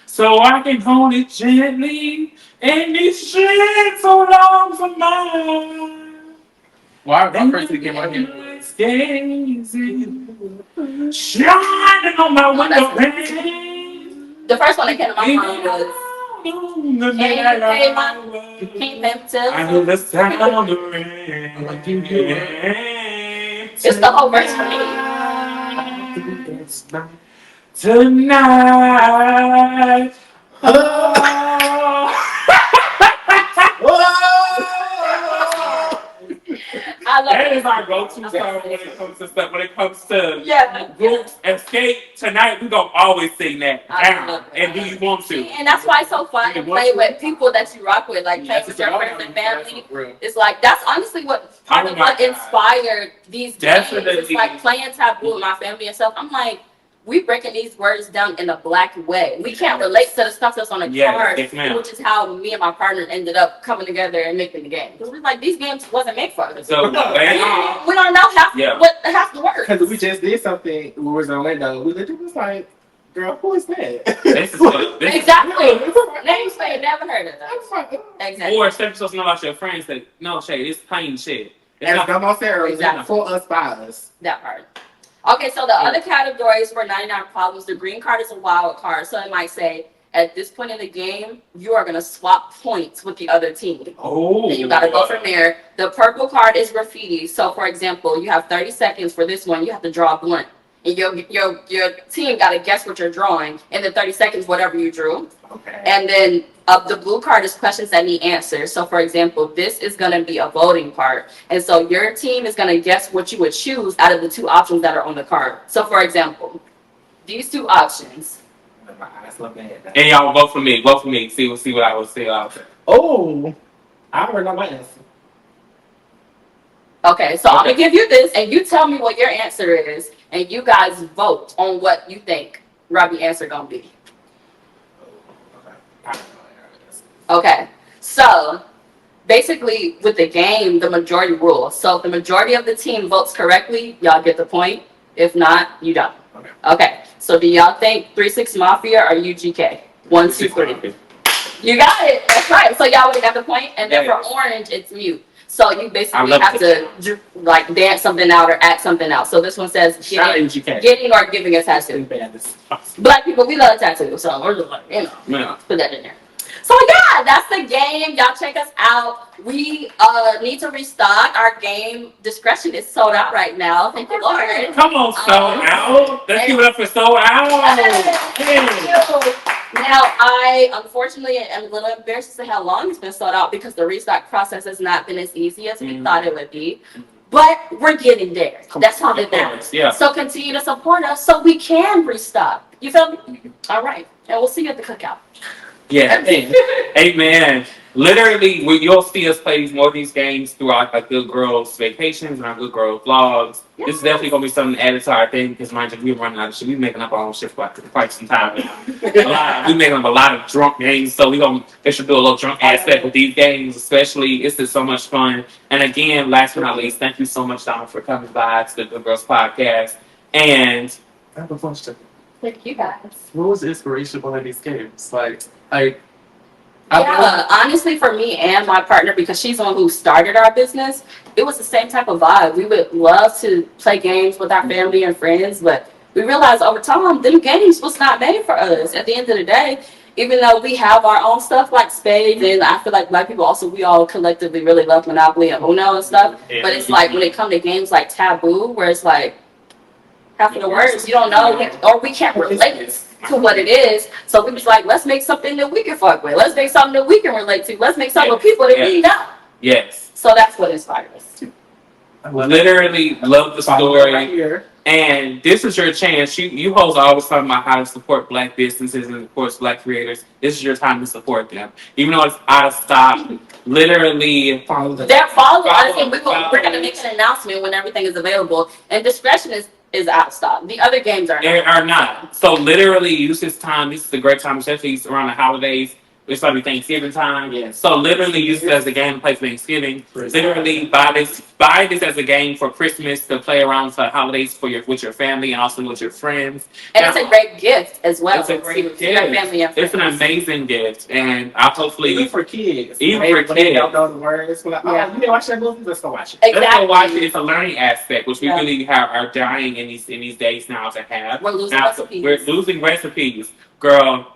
S1: So I can hold it gently and these gentle arms of mine.
S3: Why crazy came out here?
S1: Shining on my window pane.
S2: The first one that came to my mind was
S1: I know the sound of the rain.
S2: It's the whole verse for me.
S1: Tonight.
S2: I love
S1: That
S2: it.
S1: is our go-to song when it comes to stuff. When it comes to
S2: Yeah.
S1: groups, Escape Tonight, we gonna always sing that.
S2: I love it.
S1: And do you want to?
S2: And that's why it's so fun to play with people that you rock with, like play with your friends and family. It's like that's honestly what part of what inspired these games. It's like playing Taboo with my family and stuff. I'm like, we breaking these words down in a black way. We can't relate to the stuff that's on a card, which is how me and my partner ended up coming together and making the game. Because we're like, these games wasn't made for us.
S1: So
S2: we don't know half the words.
S4: Because we just did something. We was in Orlando. It was like Girl, who is that?
S1: This is what this
S2: Exactly. Names you never heard of them. Exactly.
S1: Or instead of supposed to know about your friends, that no shade, it's plain shit. It's
S4: As
S1: not,
S4: Damo said earlier,
S2: Exactly.
S4: for us, by us.
S2: That part. Okay, so the other categories for 99 problems, the green card is a wild card. So it might say, at this point in the game, you are going to swap points with the other team.
S1: oh,
S2: And you got to go from there. The purple card is graffiti. So, for example, you have 30 seconds for this one. You have to draw a blunt. And your team got to guess what you're drawing. In the 30 seconds, whatever you drew.
S4: Okay.
S2: And then the blue card is questions that need answers. So, for example, this is going to be a voting part. And so your team is going to guess what you would choose out of the two options that are on the card. So, for example, these two options.
S4: My eyes look bad.
S1: and y'all vote for me. Vote for me. See what I will say out there.
S4: Oh, I already know my answer.
S2: Okay, so I'm going to give you this, and you tell me what your answer is, and you guys vote on what you think Robbie's answer going to be.
S4: Okay. I don't know.
S2: Okay, so basically with the game, the majority rules. So if the majority of the team votes correctly, y'all get the point. If not, you don't.
S4: Okay.
S2: Okay, so do y'all think 3-6 Mafia or UGK? 1, 2, 3. You got it. That's right. So y'all would have got the point. And then for orange, it's mute. So you basically have to like dance something out or act something out. So this one says getting or giving a tattoo. Black people, we love tattoos, so we're just like, put that in there. So yeah, that's the game. Y'all check us out. We need to restock. Our game discretion is sold out right now. Thank you, Lord.
S1: Come on, sold out. Let's give it up for sold out.
S2: Now, I unfortunately am a little embarrassed to say how long it's been sold out because the restock process has not been as easy as we thought it would be. But we're getting there. That's how it matters.
S1: Yeah.
S2: So continue to support us so we can restock. You feel me? All right. And we'll see you at the cookout.
S1: Yeah. Amen. Literally, you'll see us play more of these games throughout our Good Gworls vacations and our Good Gworls vlogs.
S2: Yes.
S1: This is definitely going to be something added to our thing because, mind you, we're running out of shit. We're making up our own shit for quite some time now. We're making up a lot of drunk games, so they should do a little drunk aspect with these games, especially. It's just so much fun. And again, last but not least, thank you so much, Damo, for coming by to the Good Gworls podcast. And
S3: I have a question.
S2: Thank you guys.
S3: What was the inspiration behind these games?
S2: Honestly, for me and my partner, because she's the one who started our business, it was the same type of vibe. We would love to play games with our family and friends, but we realized over time, them games was not made for us. At the end of the day, even though we have our own stuff like spades, and I feel like Black people also, we all collectively really love Monopoly and Uno and stuff, but it's like when it comes to games like Taboo, where it's like half of the words you don't know, or we can't relate to what it is. So we was like, let's make something that we can fuck with. Let's make something that we can relate to. Let's make something with people that we know.
S1: yes.
S2: So that's what inspired us.
S1: Literally love the story. Right here. And this is your chance. You hosts are always talking about how to support Black businesses and, of course, Black creators. This is your time to support them. Even though it's out of stock, literally follow them.
S2: We're going to make an announcement when everything is available. And discretion is out of stock. The other games are
S1: not. So literally use this time. This is a great time, especially around the holidays. It's going to be Thanksgiving time.
S4: Yeah.
S1: So literally use it as a game to play for Thanksgiving. Literally buy this as a game for Christmas to play around for the holidays with your family and also with your friends.
S2: And it's a great gift as well.
S1: It's a great gift.
S2: Family and friends.
S1: It's an amazing gift, and I hopefully
S4: even for kids.
S1: Even
S4: maybe
S1: for
S4: when they
S1: kids.
S4: don't know the words. We're like, you didn't watch that movie? Let's go watch it.
S2: Exactly.
S1: Let's go watch it. It's a learning aspect, which we really are dying in these days now to have.
S2: We're losing recipes.
S1: Girl.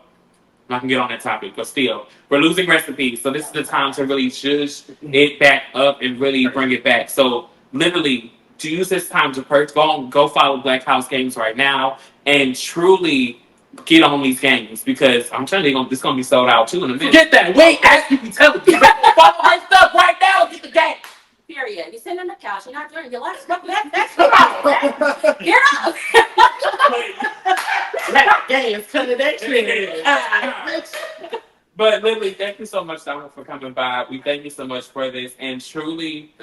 S1: I can get on that topic, but still, we're losing recipes. So this is the time to really zhuzh it back up and really bring it back. So literally, to use this time to go follow Black House Games right now and truly get on these games because I'm telling you, it's gonna be sold out too in a minute.
S4: Get that. Wait, as you be telling me. Follow my stuff right now. Get the game.
S2: Period. You're sitting on the couch. You're not doing your life. That's right. Get up.
S4: That game is cutting that shit.
S1: But literally, thank you so much, Damo, for coming by. We thank you so much for this, and truly,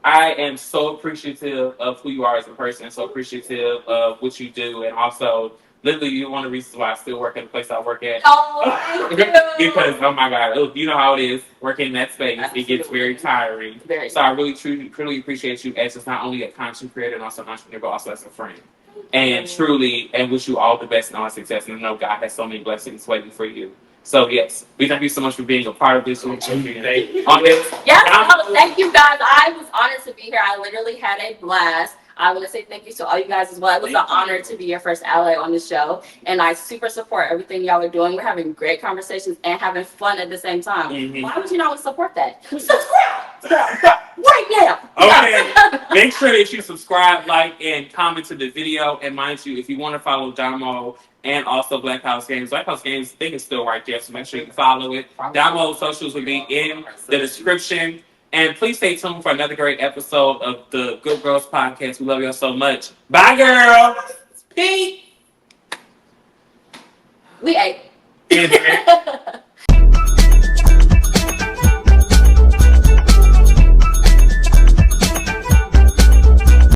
S1: I am so appreciative of who you are as a person, so appreciative of what you do, and also, literally, you're one of the reasons why I still work at the place I work at.
S2: Oh, thank you.
S1: Because, oh my God, you know how it is, working in that space, It gets very tiring. So I really, truly appreciate you as just not only a content creator and also an entrepreneur, but also as a friend. and truly, and wish you all the best and all success. And I know God has so many blessings waiting for you. So yes, we thank you so much for being a part of this on this.
S2: Yes, thank you guys. I was honored to be here. I literally had a blast. I want to say thank you to all you guys as well. It was an honor to be your first ally on the show, and I super support everything y'all are doing. We're having great conversations and having fun at the same time. Why would you not support that? Subscribe right now.
S1: Okay, make sure that you subscribe, like, and comment to the video. And mind you, if you want to follow Damo and also Black House Games, I think it's still right there, so make sure you follow it. Damo's socials will be in the description. And please stay tuned for another great episode of the Good Girls Podcast. We love y'all so much. Bye, girl. Peace.
S2: We ate.